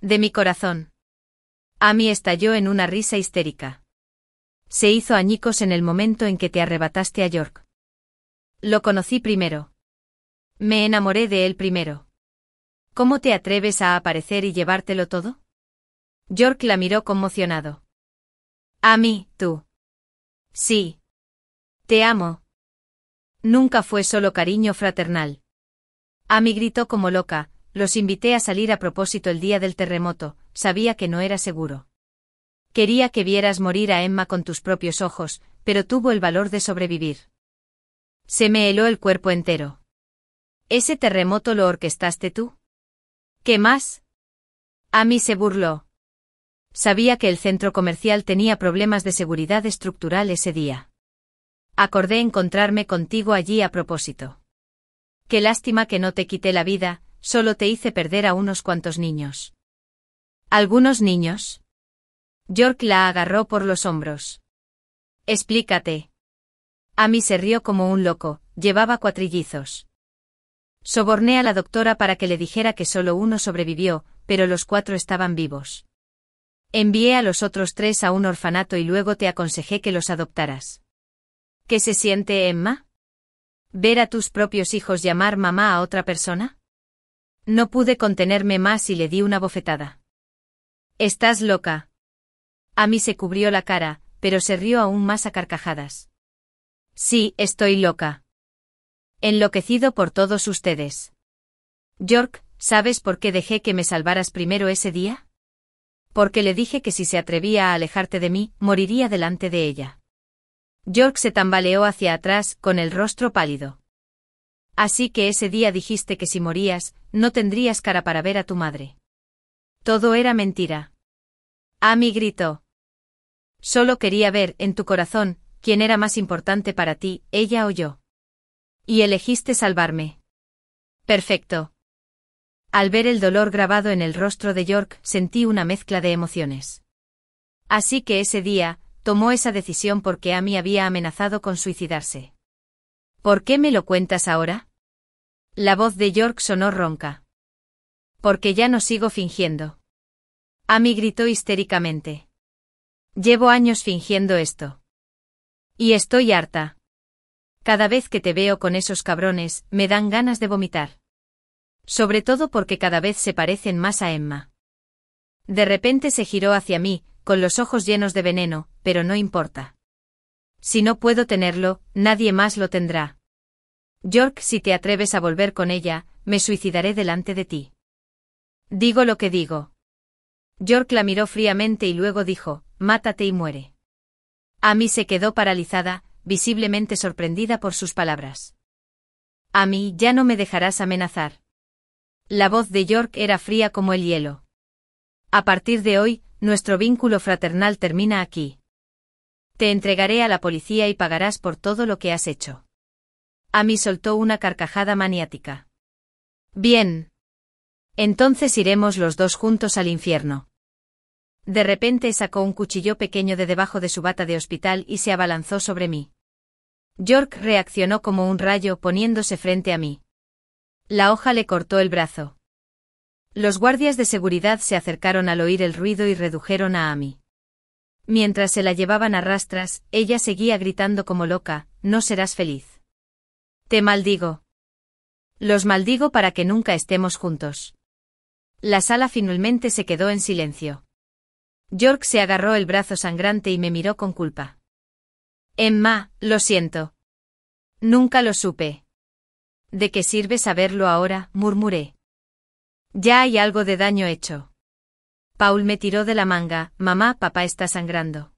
Speaker 1: De mi corazón. Amy estalló en una risa histérica. Se hizo añicos en el momento en que te arrebataste a York. Lo conocí primero. Me enamoré de él primero. ¿Cómo te atreves a aparecer y llevártelo todo? York la miró conmocionado. Amy, tú. Sí. Te amo. Nunca fue solo cariño fraternal. Amy gritó como loca, los invité a salir a propósito el día del terremoto, sabía que no era seguro. Quería que vieras morir a Emma con tus propios ojos, pero tuvo el valor de sobrevivir. Se me heló el cuerpo entero. ¿Ese terremoto lo orquestaste tú? ¿Qué más? Amy se burló. Sabía que el centro comercial tenía problemas de seguridad estructural ese día. Acordé encontrarme contigo allí a propósito. Qué lástima que no te quité la vida, solo te hice perder a unos cuantos niños. ¿Algunos niños? York la agarró por los hombros. Explícate. Amy se rió como un loco, llevaba cuatrillizos. Soborné a la doctora para que le dijera que solo uno sobrevivió, pero los 4 estaban vivos. Envié a los otros 3 a un orfanato y luego te aconsejé que los adoptaras. ¿Qué se siente, Emma? ¿Ver a tus propios hijos llamar mamá a otra persona? No pude contenerme más y le di una bofetada. ¿Estás loca? Amy se cubrió la cara, pero se rió aún más a carcajadas. Sí, estoy loca. Enloquecido por todos ustedes. York, ¿sabes por qué dejé que me salvaras primero ese día? Porque le dije que si se atrevía a alejarte de mí, moriría delante de ella. York se tambaleó hacia atrás, con el rostro pálido. Así que ese día dijiste que si morías, no tendrías cara para ver a tu madre. Todo era mentira. Amy gritó. Solo quería ver, en tu corazón, quién era más importante para ti, ella o yo. Y elegiste salvarme. Perfecto. Al ver el dolor grabado en el rostro de York, sentí una mezcla de emociones. Así que ese día, tomó esa decisión porque Amy había amenazado con suicidarse. ¿Por qué me lo cuentas ahora? La voz de York sonó ronca. Porque ya no sigo fingiendo. Amy gritó histéricamente. Llevo años fingiendo esto. Y estoy harta. Cada vez que te veo con esos cabrones, me dan ganas de vomitar. Sobre todo porque cada vez se parecen más a Emma. De repente se giró hacia mí, con los ojos llenos de veneno, pero no importa. Si no puedo tenerlo, nadie más lo tendrá. York, si te atreves a volver con ella, me suicidaré delante de ti. Digo lo que digo. York la miró fríamente y luego dijo, mátate y muere. Amy se quedó paralizada, visiblemente sorprendida por sus palabras. Amy, ya no me dejarás amenazar. La voz de York era fría como el hielo. A partir de hoy, nuestro vínculo fraternal termina aquí. Te entregaré a la policía y pagarás por todo lo que has hecho. Amy soltó una carcajada maniática. Bien. Entonces iremos los dos juntos al infierno. De repente sacó un cuchillo pequeño de debajo de su bata de hospital y se abalanzó sobre mí. York reaccionó como un rayo poniéndose frente a mí. La hoja le cortó el brazo. Los guardias de seguridad se acercaron al oír el ruido y redujeron a Amy. Mientras se la llevaban a rastras, ella seguía gritando como loca, no serás feliz. Te maldigo. Los maldigo para que nunca estemos juntos. La sala finalmente se quedó en silencio. York se agarró el brazo sangrante y me miró con culpa. Emma, lo siento. Nunca lo supe. ¿De qué sirve saberlo ahora?, murmuré. Ya hay algo de daño hecho. Paul me tiró de la manga, mamá, papá está sangrando.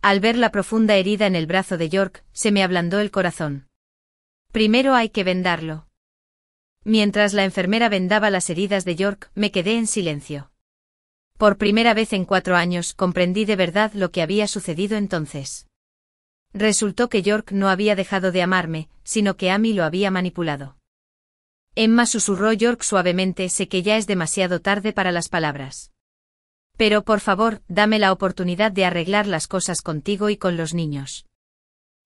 Speaker 1: Al ver la profunda herida en el brazo de York, se me ablandó el corazón. Primero hay que vendarlo. Mientras la enfermera vendaba las heridas de York, me quedé en silencio. Por primera vez en 4 años comprendí de verdad lo que había sucedido entonces. Resultó que York no había dejado de amarme, sino que Amy lo había manipulado. Emma, susurró York suavemente, sé que ya es demasiado tarde para las palabras. Pero por favor, dame la oportunidad de arreglar las cosas contigo y con los niños.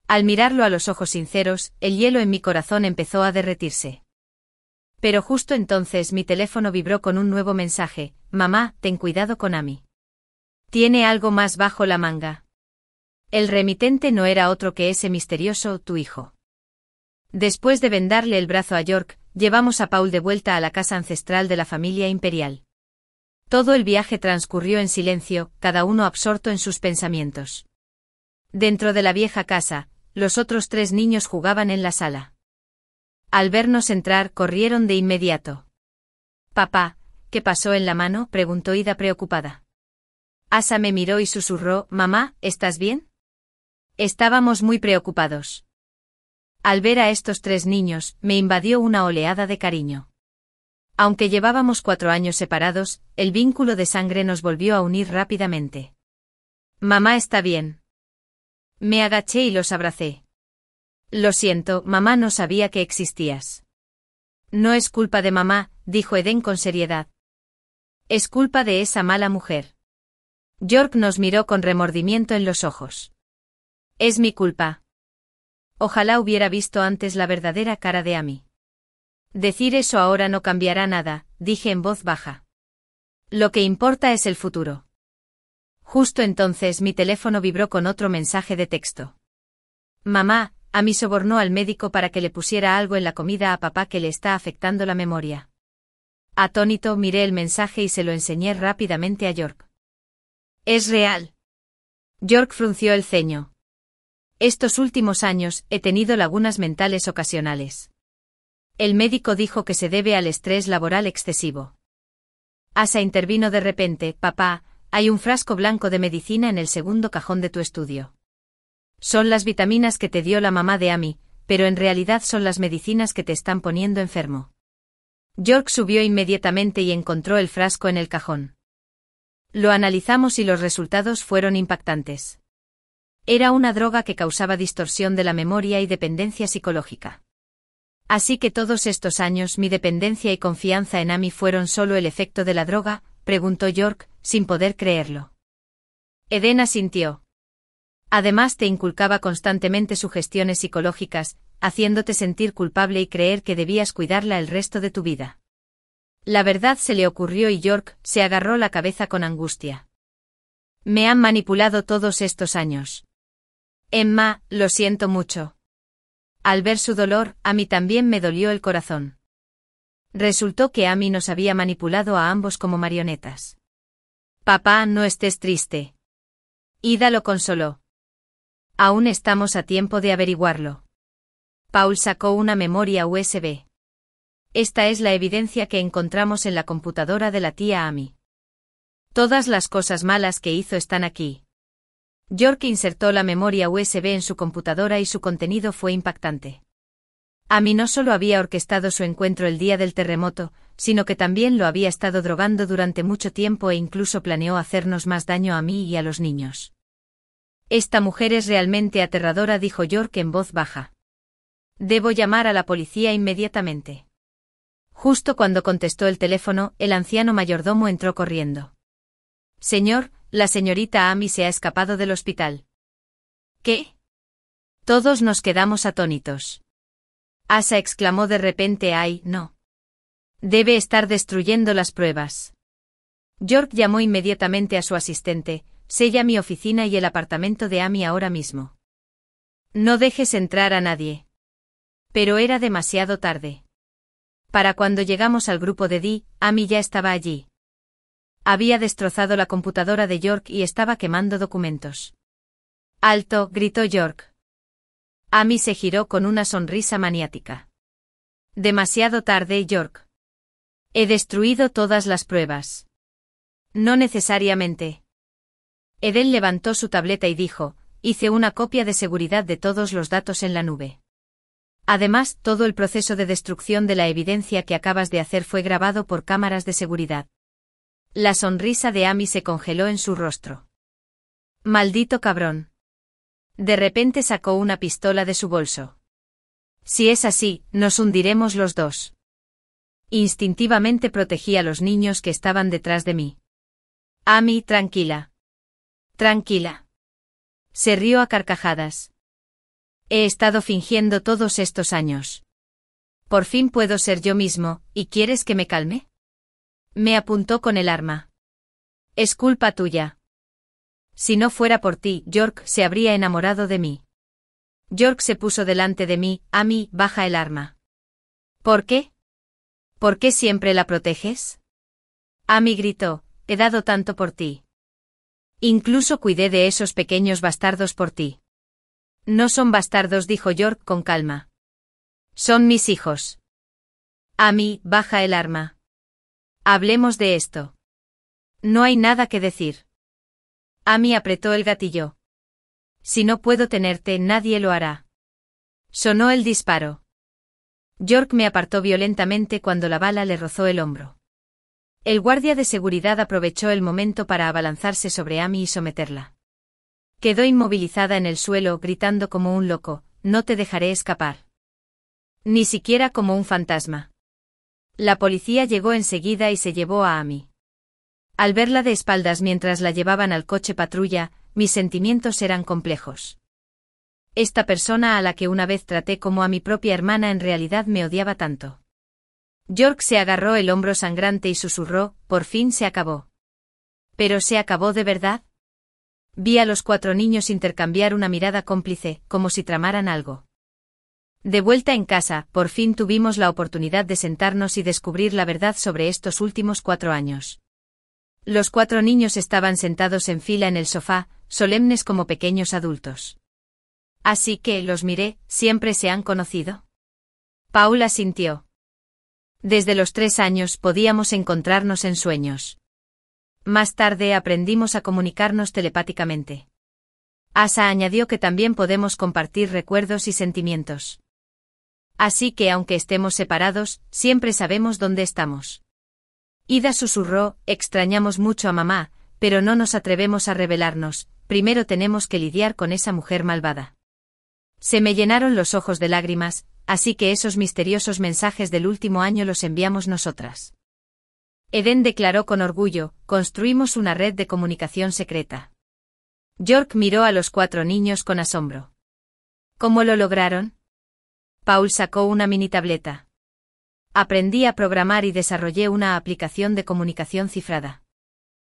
Speaker 1: Al mirarlo a los ojos sinceros, el hielo en mi corazón empezó a derretirse. Pero justo entonces mi teléfono vibró con un nuevo mensaje, mamá, ten cuidado con Amy. Tiene algo más bajo la manga. El remitente no era otro que ese misterioso, tu hijo. Después de vendarle el brazo a York, llevamos a Paul de vuelta a la casa ancestral de la familia imperial. Todo el viaje transcurrió en silencio, cada uno absorto en sus pensamientos. Dentro de la vieja casa, los otros 3 niños jugaban en la sala. Al vernos entrar, corrieron de inmediato. Papá, ¿qué pasó en la mano?, preguntó Ida preocupada. Asa me miró y susurró, mamá, ¿estás bien? Estábamos muy preocupados. Al ver a estos 3 niños, me invadió una oleada de cariño. Aunque llevábamos 4 años separados, el vínculo de sangre nos volvió a unir rápidamente. Mamá está bien. Me agaché y los abracé. Lo siento, mamá no sabía que existías. No es culpa de mamá, dijo Eden con seriedad. Es culpa de esa mala mujer. York nos miró con remordimiento en los ojos. Es mi culpa. Ojalá hubiera visto antes la verdadera cara de Amy. Decir eso ahora no cambiará nada, dije en voz baja. Lo que importa es el futuro. Justo entonces mi teléfono vibró con otro mensaje de texto. Mamá, Amy sobornó al médico para que le pusiera algo en la comida a papá que le está afectando la memoria. Atónito miré el mensaje y se lo enseñé rápidamente a York. ¿Es real? York frunció el ceño. Estos últimos años he tenido lagunas mentales ocasionales. El médico dijo que se debe al estrés laboral excesivo. Asa intervino de repente, papá, hay un frasco blanco de medicina en el segundo cajón de tu estudio. Son las vitaminas que te dio la mamá de Amy, pero en realidad son las medicinas que te están poniendo enfermo. York subió inmediatamente y encontró el frasco en el cajón. Lo analizamos y los resultados fueron impactantes. Era una droga que causaba distorsión de la memoria y dependencia psicológica. Así que todos estos años mi dependencia y confianza en Amy fueron solo el efecto de la droga, preguntó York, sin poder creerlo. Eden asintió. Además te inculcaba constantemente sugestiones psicológicas, haciéndote sentir culpable y creer que debías cuidarla el resto de tu vida. La verdad se le ocurrió y York se agarró la cabeza con angustia. Me han manipulado todos estos años. Emma, lo siento mucho. Al ver su dolor, a mí también me dolió el corazón. Resultó que Amy nos había manipulado a ambos como marionetas. Papá, no estés triste. Ida lo consoló. Aún estamos a tiempo de averiguarlo. Paul sacó una memoria USB. Esta es la evidencia que encontramos en la computadora de la tía Amy. Todas las cosas malas que hizo están aquí. York insertó la memoria USB en su computadora y su contenido fue impactante. Amy no solo había orquestado su encuentro el día del terremoto, sino que también lo había estado drogando durante mucho tiempo e incluso planeó hacernos más daño a mí y a los niños. Esta mujer es realmente aterradora, dijo York en voz baja. Debo llamar a la policía inmediatamente. Justo cuando contestó el teléfono, el anciano mayordomo entró corriendo. Señor, la señorita Amy se ha escapado del hospital. ¿Qué? Todos nos quedamos atónitos. Asa exclamó de repente, ¡ay, no! Debe estar destruyendo las pruebas. York llamó inmediatamente a su asistente, sella mi oficina y el apartamento de Amy ahora mismo. No dejes entrar a nadie. Pero era demasiado tarde. Para cuando llegamos al grupo de Dee, Amy ya estaba allí. Había destrozado la computadora de York y estaba quemando documentos. ¡Alto!, gritó York. Amy se giró con una sonrisa maniática. Demasiado tarde, York. He destruido todas las pruebas. No necesariamente. Eden levantó su tableta y dijo, hice una copia de seguridad de todos los datos en la nube. Además, todo el proceso de destrucción de la evidencia que acabas de hacer fue grabado por cámaras de seguridad. La sonrisa de Amy se congeló en su rostro. Maldito cabrón. De repente sacó una pistola de su bolso. Si es así, nos hundiremos los dos. Instintivamente protegí a los niños que estaban detrás de mí. Amy, tranquila. Tranquila. Se rió a carcajadas. He estado fingiendo todos estos años. Por fin puedo ser yo mismo, ¿y quieres que me calme? Me apuntó con el arma. Es culpa tuya. Si no fuera por ti, York se habría enamorado de mí. York se puso delante de mí, Amy, baja el arma. ¿Por qué? ¿Por qué siempre la proteges? Amy gritó, he dado tanto por ti. Incluso cuidé de esos pequeños bastardos por ti. No son bastardos, dijo York con calma. Son mis hijos. Amy, baja el arma. Hablemos de esto. No hay nada que decir. Amy apretó el gatillo. Si no puedo tenerte, nadie lo hará. Sonó el disparo. York me apartó violentamente cuando la bala le rozó el hombro. El guardia de seguridad aprovechó el momento para abalanzarse sobre Amy y someterla. Quedó inmovilizada en el suelo, gritando como un loco: «No te dejaré escapar». Ni siquiera como un fantasma. La policía llegó enseguida y se llevó a Amy. Al verla de espaldas mientras la llevaban al coche patrulla, mis sentimientos eran complejos. Esta persona a la que una vez traté como a mi propia hermana en realidad me odiaba tanto. York se agarró el hombro sangrante y susurró: «Por fin se acabó». ¿Pero se acabó de verdad? Vi a los 4 niños intercambiar una mirada cómplice, como si tramaran algo. De vuelta en casa, por fin tuvimos la oportunidad de sentarnos y descubrir la verdad sobre estos últimos 4 años. Los 4 niños estaban sentados en fila en el sofá, solemnes como pequeños adultos. Así que los miré. ¿Siempre se han conocido? Paul asintió. Desde los 3 años podíamos encontrarnos en sueños. Más tarde aprendimos a comunicarnos telepáticamente. Asa añadió que también podemos compartir recuerdos y sentimientos. Así que aunque estemos separados, siempre sabemos dónde estamos. Ida susurró: «Extrañamos mucho a mamá, pero no nos atrevemos a revelarnos, primero tenemos que lidiar con esa mujer malvada». Se me llenaron los ojos de lágrimas, así que esos misteriosos mensajes del último año los enviamos nosotras. Eden declaró con orgullo: «Construimos una red de comunicación secreta». York miró a los 4 niños con asombro. ¿Cómo lo lograron? Paul sacó una mini tableta. Aprendí a programar y desarrollé una aplicación de comunicación cifrada.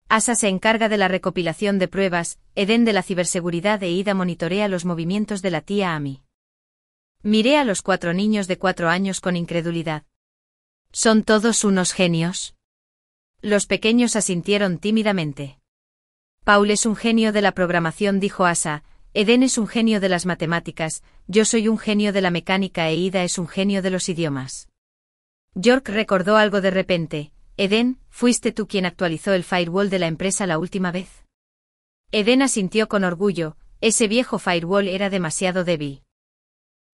Speaker 1: Asa se encarga de la recopilación de pruebas, Eden de la ciberseguridad e Ida monitorea los movimientos de la tía Amy. Miré a los 4 niños de 4 años con incredulidad. ¿Son todos unos genios? Los pequeños asintieron tímidamente. Paul es un genio de la programación, dijo Asa. Eden es un genio de las matemáticas, yo soy un genio de la mecánica e Ida es un genio de los idiomas. York recordó algo de repente. Eden, ¿fuiste tú quien actualizó el firewall de la empresa la última vez? Eden asintió con orgullo. Ese viejo firewall era demasiado débil.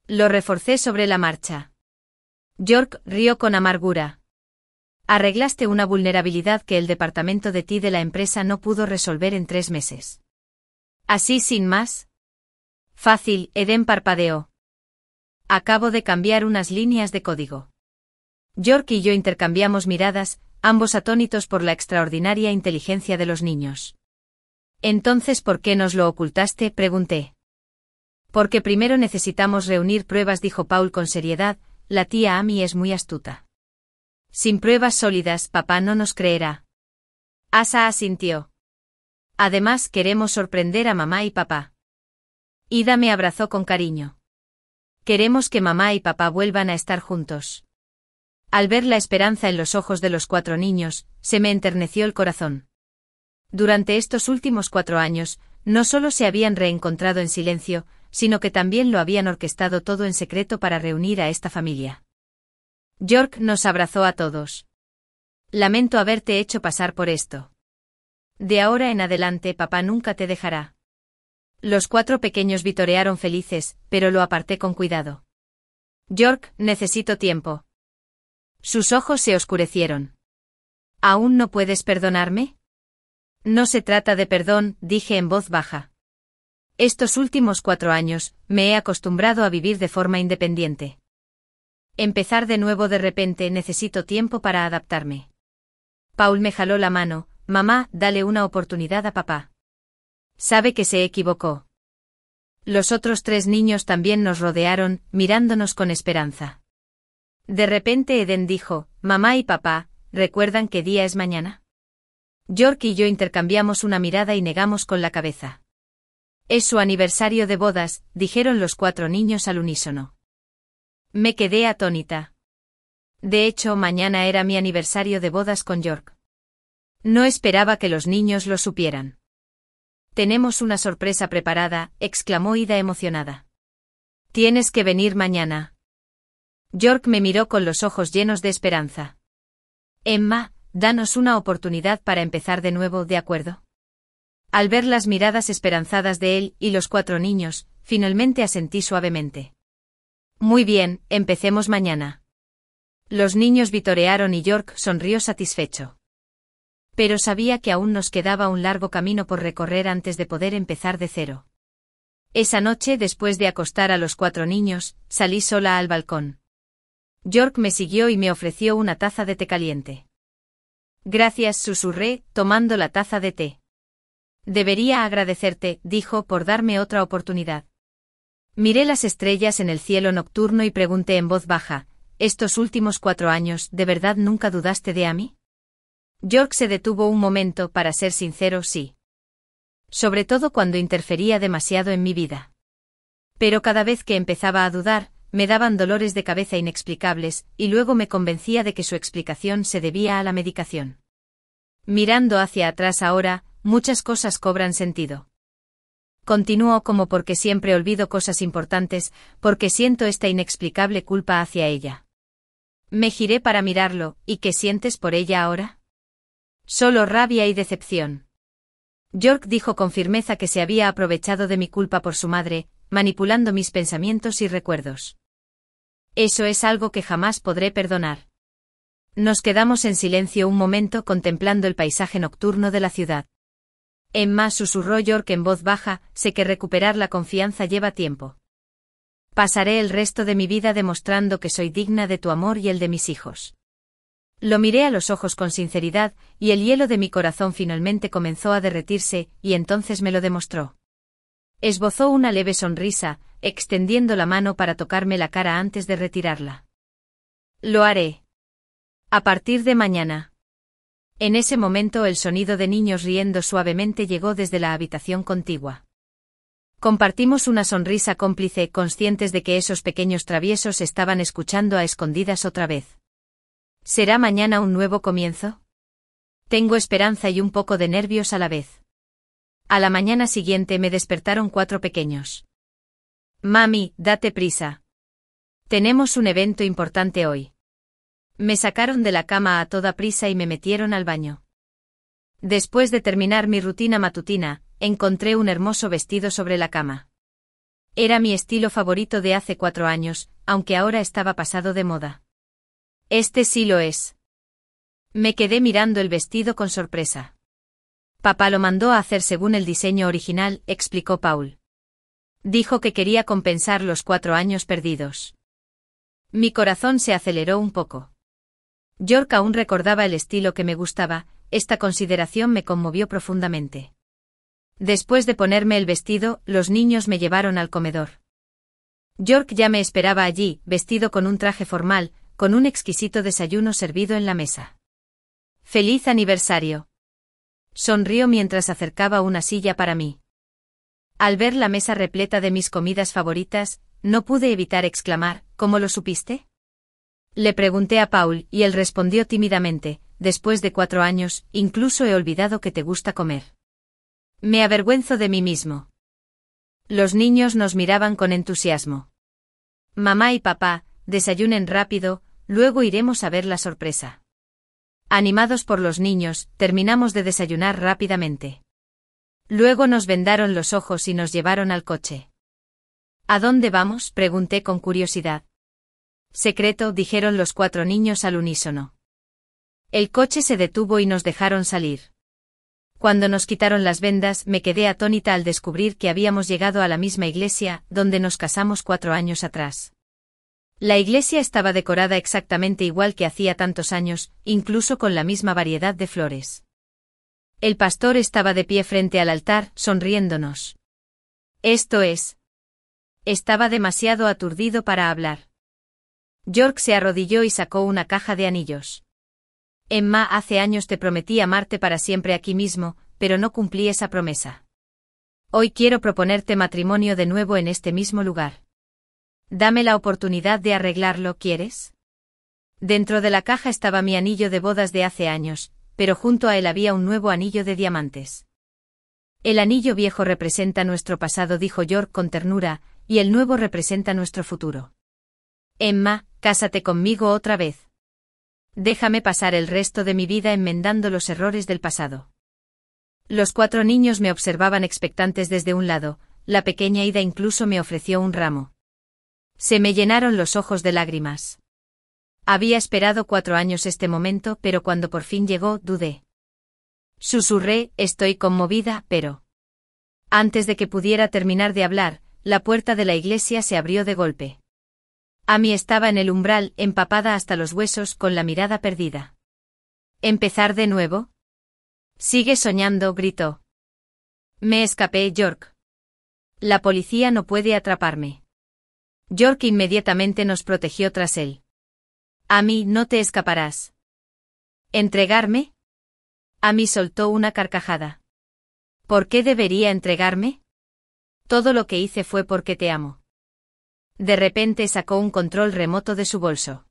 Speaker 1: Lo reforcé sobre la marcha. York rió con amargura. Arreglaste una vulnerabilidad que el departamento de TI de la empresa no pudo resolver en 3 meses. ¿Así sin más? Fácil, Eden parpadeó. Acabo de cambiar unas líneas de código. York y yo intercambiamos miradas, ambos atónitos por la extraordinaria inteligencia de los niños. Entonces, ¿por qué nos lo ocultaste?, pregunté. Porque primero necesitamos reunir pruebas, dijo Paul con seriedad. La tía Amy es muy astuta. Sin pruebas sólidas, papá no nos creerá. Asa asintió. Además, queremos sorprender a mamá y papá. Ida me abrazó con cariño. Queremos que mamá y papá vuelvan a estar juntos. Al ver la esperanza en los ojos de los 4 niños, se me enterneció el corazón. Durante estos últimos 4 años, no solo se habían reencontrado en silencio, sino que también lo habían orquestado todo en secreto para reunir a esta familia. York nos abrazó a todos. Lamento haberte hecho pasar por esto. De ahora en adelante papá nunca te dejará. Los 4 pequeños vitorearon felices, pero lo aparté con cuidado. York, necesito tiempo. Sus ojos se oscurecieron. ¿Aún no puedes perdonarme? No se trata de perdón, dije en voz baja. Estos últimos 4 años, me he acostumbrado a vivir de forma independiente. Empezar de nuevo de repente necesito tiempo para adaptarme. Paul me jaló la mano. Mamá, dale una oportunidad a papá. Sabe que se equivocó. Los otros 3 niños también nos rodearon, mirándonos con esperanza. De repente Eden dijo: mamá y papá, ¿recuerdan qué día es mañana? York y yo intercambiamos una mirada y negamos con la cabeza. Es su aniversario de bodas, dijeron los 4 niños al unísono. Me quedé atónita. De hecho, mañana era mi aniversario de bodas con York. No esperaba que los niños lo supieran. Tenemos una sorpresa preparada, exclamó Ida emocionada. Tienes que venir mañana. York me miró con los ojos llenos de esperanza. Emma, danos una oportunidad para empezar de nuevo, ¿de acuerdo? Al ver las miradas esperanzadas de él y los 4 niños, finalmente asentí suavemente. Muy bien, empecemos mañana. Los niños vitorearon y York sonrió satisfecho. Pero sabía que aún nos quedaba un largo camino por recorrer antes de poder empezar de cero. Esa noche, después de acostar a los 4 niños, salí sola al balcón. York me siguió y me ofreció una taza de té caliente. Gracias, susurré, tomando la taza de té. Debería agradecerte, dijo, por darme otra oportunidad. Miré las estrellas en el cielo nocturno y pregunté en voz baja, ¿estos últimos 4 años, de verdad nunca dudaste de mí? York se detuvo un momento, para ser sincero, sí. Sobre todo cuando interfería demasiado en mi vida. Pero cada vez que empezaba a dudar, me daban dolores de cabeza inexplicables, y luego me convencía de que su explicación se debía a la medicación. Mirando hacia atrás ahora, muchas cosas cobran sentido. Continúo como porque siempre olvido cosas importantes, porque siento esta inexplicable culpa hacia ella. Me giré para mirarlo, ¿y qué sientes por ella ahora? Solo rabia y decepción. York dijo con firmeza que se había aprovechado de mi culpa por su madre, manipulando mis pensamientos y recuerdos. Eso es algo que jamás podré perdonar. Nos quedamos en silencio un momento contemplando el paisaje nocturno de la ciudad. Emma, susurró York en voz baja, sé que recuperar la confianza lleva tiempo. Pasaré el resto de mi vida demostrando que soy digna de tu amor y el de mis hijos. Lo miré a los ojos con sinceridad, y el hielo de mi corazón finalmente comenzó a derretirse, y entonces me lo demostró. Esbozó una leve sonrisa, extendiendo la mano para tocarme la cara antes de retirarla. Lo haré. A partir de mañana. En ese momento el sonido de niños riendo suavemente llegó desde la habitación contigua. Compartimos una sonrisa cómplice, conscientes de que esos pequeños traviesos estaban escuchando a escondidas otra vez. ¿Será mañana un nuevo comienzo? Tengo esperanza y un poco de nervios a la vez. A la mañana siguiente me despertaron 4 pequeños. Mami, date prisa. Tenemos un evento importante hoy. Me sacaron de la cama a toda prisa y me metieron al baño. Después de terminar mi rutina matutina, encontré un hermoso vestido sobre la cama. Era mi estilo favorito de hace 4 años, aunque ahora estaba pasado de moda. Este sí lo es. Me quedé mirando el vestido con sorpresa. Papá lo mandó a hacer según el diseño original, explicó Paul. Dijo que quería compensar los 4 años perdidos. Mi corazón se aceleró un poco. York aún recordaba el estilo que me gustaba, esta consideración me conmovió profundamente. Después de ponerme el vestido, los niños me llevaron al comedor. York ya me esperaba allí, vestido con un traje formal, con un exquisito desayuno servido en la mesa. ¡Feliz aniversario! Sonrió mientras acercaba una silla para mí. Al ver la mesa repleta de mis comidas favoritas, no pude evitar exclamar, ¿cómo lo supiste? Le pregunté a Paul, y él respondió tímidamente, después de 4 años, incluso he olvidado que te gusta comer. Me avergüenzo de mí mismo. Los niños nos miraban con entusiasmo. Mamá y papá, desayunen rápido, luego iremos a ver la sorpresa. Animados por los niños, terminamos de desayunar rápidamente. Luego nos vendaron los ojos y nos llevaron al coche. ¿A dónde vamos?, pregunté con curiosidad. Secreto, dijeron los 4 niños al unísono. El coche se detuvo y nos dejaron salir. Cuando nos quitaron las vendas, me quedé atónita al descubrir que habíamos llegado a la misma iglesia, donde nos casamos 4 años atrás. La iglesia estaba decorada exactamente igual que hacía tantos años, incluso con la misma variedad de flores. El pastor estaba de pie frente al altar, sonriéndonos. Esto es. Estaba demasiado aturdido para hablar. York se arrodilló y sacó una caja de anillos. Emma, hace años te prometí amarte para siempre aquí mismo, pero no cumplí esa promesa. Hoy quiero proponerte matrimonio de nuevo en este mismo lugar. Dame la oportunidad de arreglarlo, ¿quieres? Dentro de la caja estaba mi anillo de bodas de hace años, pero junto a él había un nuevo anillo de diamantes. El anillo viejo representa nuestro pasado, dijo York con ternura, y el nuevo representa nuestro futuro. Emma, cásate conmigo otra vez. Déjame pasar el resto de mi vida enmendando los errores del pasado. Los 4 niños me observaban expectantes desde un lado, la pequeña Ida incluso me ofreció un ramo. Se me llenaron los ojos de lágrimas. Había esperado 4 años este momento, pero cuando por fin llegó, dudé. Susurré, estoy conmovida, pero... Antes de que pudiera terminar de hablar, la puerta de la iglesia se abrió de golpe. Amy estaba en el umbral, empapada hasta los huesos, con la mirada perdida. ¿Empezar de nuevo? Sigue soñando, gritó. Me escapé, York. La policía no puede atraparme. York inmediatamente nos protegió tras él. Amy, no te escaparás. ¿Entregarme? Amy soltó una carcajada. ¿Por qué debería entregarme? Todo lo que hice fue porque te amo. De repente sacó un control remoto de su bolso.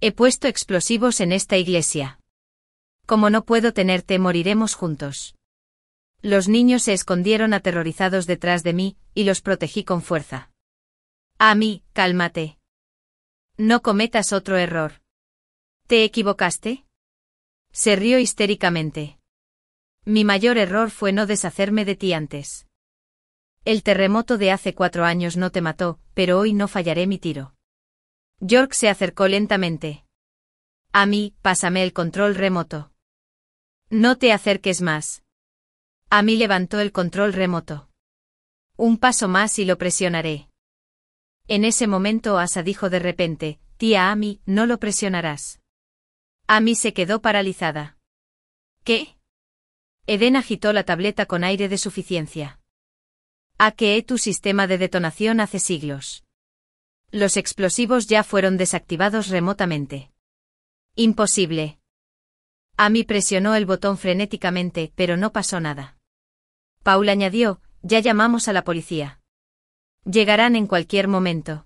Speaker 1: He puesto explosivos en esta iglesia. Como no puedo tenerte, moriremos juntos. Los niños se escondieron aterrorizados detrás de mí, y los protegí con fuerza. Amy, cálmate. No cometas otro error. ¿Te equivocaste? Se rió histéricamente. Mi mayor error fue no deshacerme de ti antes. El terremoto de hace 4 años no te mató, pero hoy no fallaré mi tiro. York se acercó lentamente. Amy, pásame el control remoto. No te acerques más. Amy levantó el control remoto. Un paso más y lo presionaré. En ese momento Asa dijo de repente, tía Amy, no lo presionarás. Amy se quedó paralizada. ¿Qué? Eden agitó la tableta con aire de suficiencia. Hackeé tu sistema de detonación hace siglos. Los explosivos ya fueron desactivados remotamente. Imposible. Amy presionó el botón frenéticamente, pero no pasó nada. Paul añadió, ya llamamos a la policía. Llegarán en cualquier momento.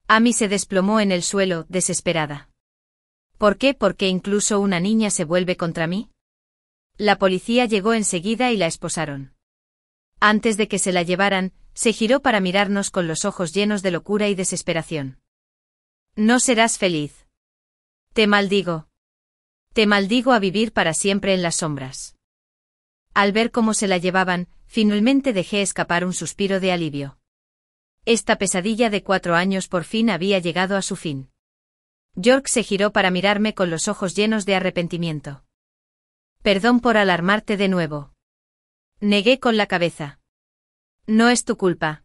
Speaker 1: Amy se desplomó en el suelo, desesperada. ¿Por qué? ¿Por qué incluso una niña se vuelve contra mí? La policía llegó enseguida y la esposaron. Antes de que se la llevaran, se giró para mirarnos con los ojos llenos de locura y desesperación. No serás feliz. Te maldigo. Te maldigo a vivir para siempre en las sombras. Al ver cómo se la llevaban, finalmente dejé escapar un suspiro de alivio. Esta pesadilla de 4 años por fin había llegado a su fin. York se giró para mirarme con los ojos llenos de arrepentimiento. Perdón por alarmarte de nuevo. Negué con la cabeza. No es tu culpa.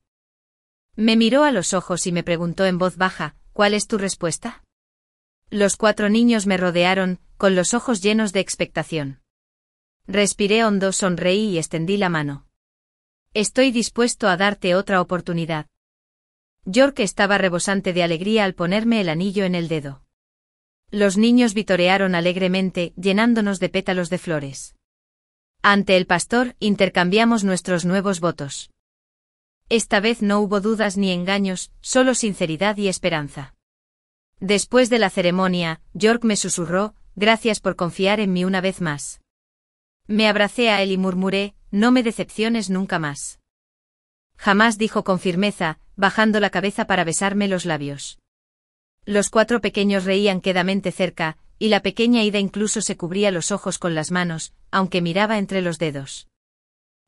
Speaker 1: Me miró a los ojos y me preguntó en voz baja, ¿cuál es tu respuesta? Los 4 niños me rodearon, con los ojos llenos de expectación. Respiré hondo, sonreí y extendí la mano. Estoy dispuesto a darte otra oportunidad. York estaba rebosante de alegría al ponerme el anillo en el dedo. Los niños vitorearon alegremente, llenándonos de pétalos de flores. Ante el pastor, intercambiamos nuestros nuevos votos. Esta vez no hubo dudas ni engaños, solo sinceridad y esperanza. Después de la ceremonia, York me susurró, gracias por confiar en mí una vez más. Me abracé a él y murmuré, no me decepciones nunca más. Jamás, dijo con firmeza, bajando la cabeza para besarme los labios. Los 4 pequeños reían quedamente cerca, y la pequeña Ida incluso se cubría los ojos con las manos, aunque miraba entre los dedos.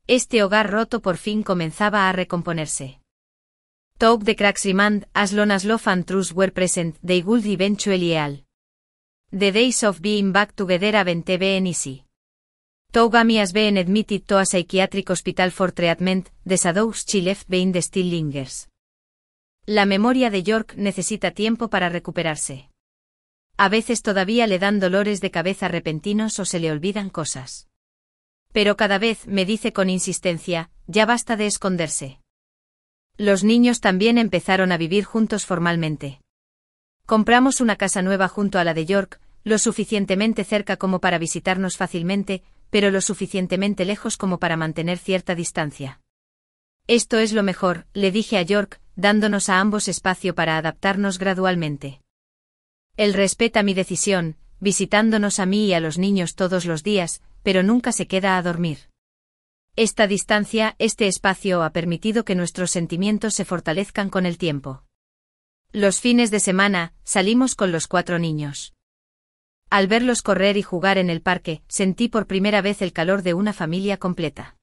Speaker 1: Este hogar roto por fin comenzaba a recomponerse. Talk the cracks remand, as long as love and trust were present, they would eventually heal. The days of being back together haven't been easy. Talk Amy has been admitted to a psychiatric hospital for treatment, the shadows she left behind still lingers. La memoria de York necesita tiempo para recuperarse. A veces todavía le dan dolores de cabeza repentinos o se le olvidan cosas. Pero cada vez me dice con insistencia, ya basta de esconderse. Los niños también empezaron a vivir juntos formalmente. Compramos una casa nueva junto a la de York, lo suficientemente cerca como para visitarnos fácilmente, pero lo suficientemente lejos como para mantener cierta distancia. Esto es lo mejor, le dije a York, dándonos a ambos espacio para adaptarnos gradualmente. Él respeta mi decisión, visitándonos a mí y a los niños todos los días, pero nunca se queda a dormir. Esta distancia, este espacio ha permitido que nuestros sentimientos se fortalezcan con el tiempo. Los fines de semana, salimos con los 4 niños. Al verlos correr y jugar en el parque, sentí por primera vez el calor de una familia completa.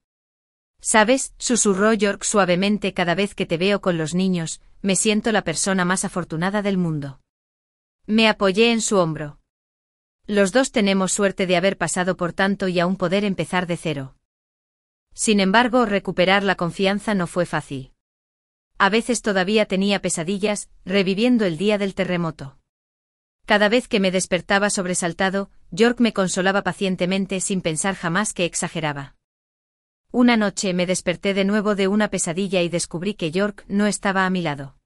Speaker 1: ¿Sabes?, susurró York suavemente, cada vez que te veo con los niños, me siento la persona más afortunada del mundo. Me apoyé en su hombro. Los dos tenemos suerte de haber pasado por tanto y aún poder empezar de cero. Sin embargo, recuperar la confianza no fue fácil. A veces todavía tenía pesadillas, reviviendo el día del terremoto. Cada vez que me despertaba sobresaltado, York me consolaba pacientemente sin pensar jamás que exageraba. Una noche me desperté de nuevo de una pesadilla y descubrí que York no estaba a mi lado.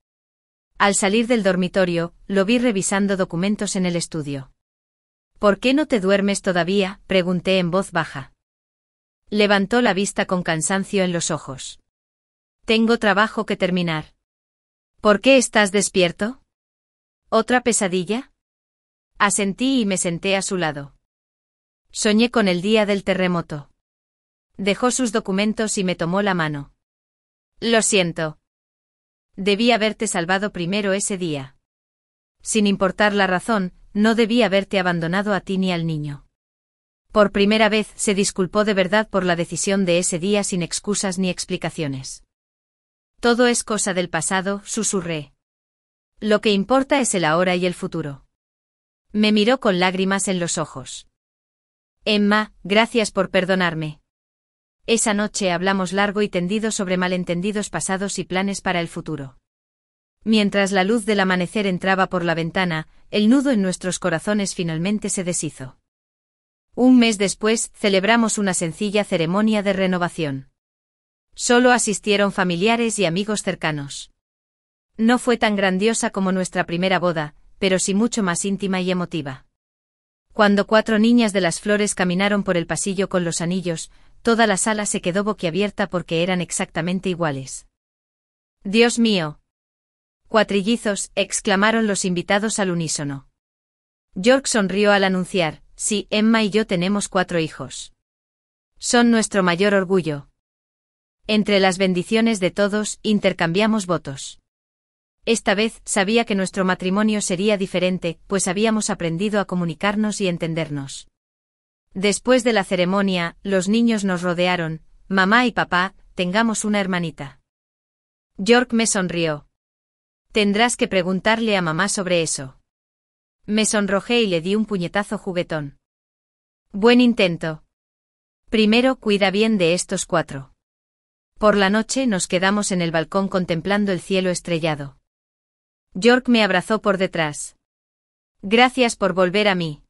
Speaker 1: Al salir del dormitorio, lo vi revisando documentos en el estudio. ¿Por qué no te duermes todavía?, pregunté en voz baja. Levantó la vista con cansancio en los ojos. Tengo trabajo que terminar. ¿Por qué estás despierto? ¿Otra pesadilla? Asentí y me senté a su lado. Soñé con el día del terremoto. Dejó sus documentos y me tomó la mano. Lo siento. Debí haberte salvado primero ese día. Sin importar la razón, no debí haberte abandonado a ti ni al niño. Por primera vez se disculpó de verdad por la decisión de ese día sin excusas ni explicaciones. Todo es cosa del pasado, susurré. Lo que importa es el ahora y el futuro. Me miró con lágrimas en los ojos. Emma, gracias por perdonarme. Esa noche hablamos largo y tendido sobre malentendidos pasados y planes para el futuro. Mientras la luz del amanecer entraba por la ventana, el nudo en nuestros corazones finalmente se deshizo. Un mes después, celebramos una sencilla ceremonia de renovación. Solo asistieron familiares y amigos cercanos. No fue tan grandiosa como nuestra primera boda, pero sí mucho más íntima y emotiva. Cuando 4 niñas de las flores caminaron por el pasillo con los anillos, toda la sala se quedó boquiabierta porque eran exactamente iguales. ¡Dios mío! Cuatrillizos, exclamaron los invitados al unísono. York sonrió al anunciar, sí, Emma y yo tenemos 4 hijos. Son nuestro mayor orgullo. Entre las bendiciones de todos, intercambiamos votos. Esta vez, sabía que nuestro matrimonio sería diferente, pues habíamos aprendido a comunicarnos y entendernos. Después de la ceremonia, los niños nos rodearon, mamá y papá, tengamos una hermanita. York me sonrió. Tendrás que preguntarle a mamá sobre eso. Me sonrojé y le di un puñetazo juguetón. Buen intento. Primero cuida bien de estos 4. Por la noche nos quedamos en el balcón contemplando el cielo estrellado. York me abrazó por detrás. Gracias por volver a mí.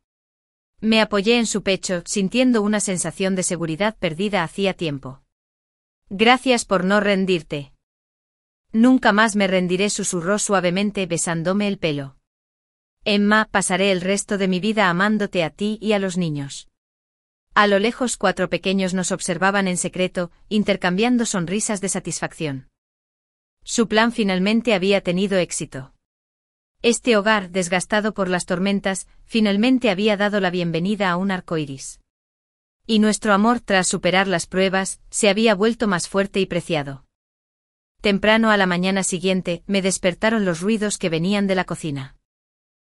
Speaker 1: Me apoyé en su pecho, sintiendo una sensación de seguridad perdida hacía tiempo. Gracias por no rendirte. Nunca más me rendiré, susurró suavemente besándome el pelo. Emma, pasaré el resto de mi vida amándote a ti y a los niños. A lo lejos 4 pequeños nos observaban en secreto, intercambiando sonrisas de satisfacción. Su plan finalmente había tenido éxito. Este hogar, desgastado por las tormentas, finalmente había dado la bienvenida a un arco iris. Y nuestro amor, tras superar las pruebas, se había vuelto más fuerte y preciado. Temprano a la mañana siguiente, me despertaron los ruidos que venían de la cocina.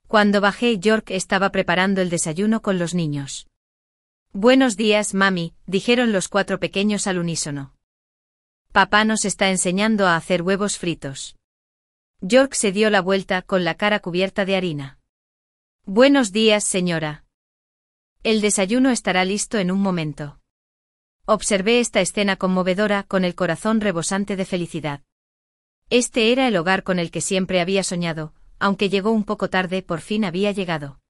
Speaker 1: Cuando bajé, York estaba preparando el desayuno con los niños. Buenos días, mami, dijeron los 4 pequeños al unísono. Papá nos está enseñando a hacer huevos fritos. York se dio la vuelta con la cara cubierta de harina. Buenos días, señora. El desayuno estará listo en un momento. Observé esta escena conmovedora con el corazón rebosante de felicidad. Este era el hogar con el que siempre había soñado, aunque llegó un poco tarde, por fin había llegado.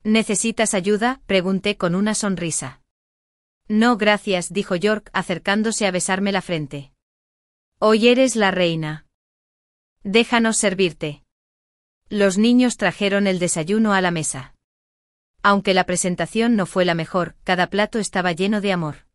Speaker 1: ¿Necesitas ayuda?, pregunté con una sonrisa. No, gracias, dijo York acercándose a besarme la frente. Hoy eres la reina. Déjanos servirte. Los niños trajeron el desayuno a la mesa. Aunque la presentación no fue la mejor, cada plato estaba lleno de amor.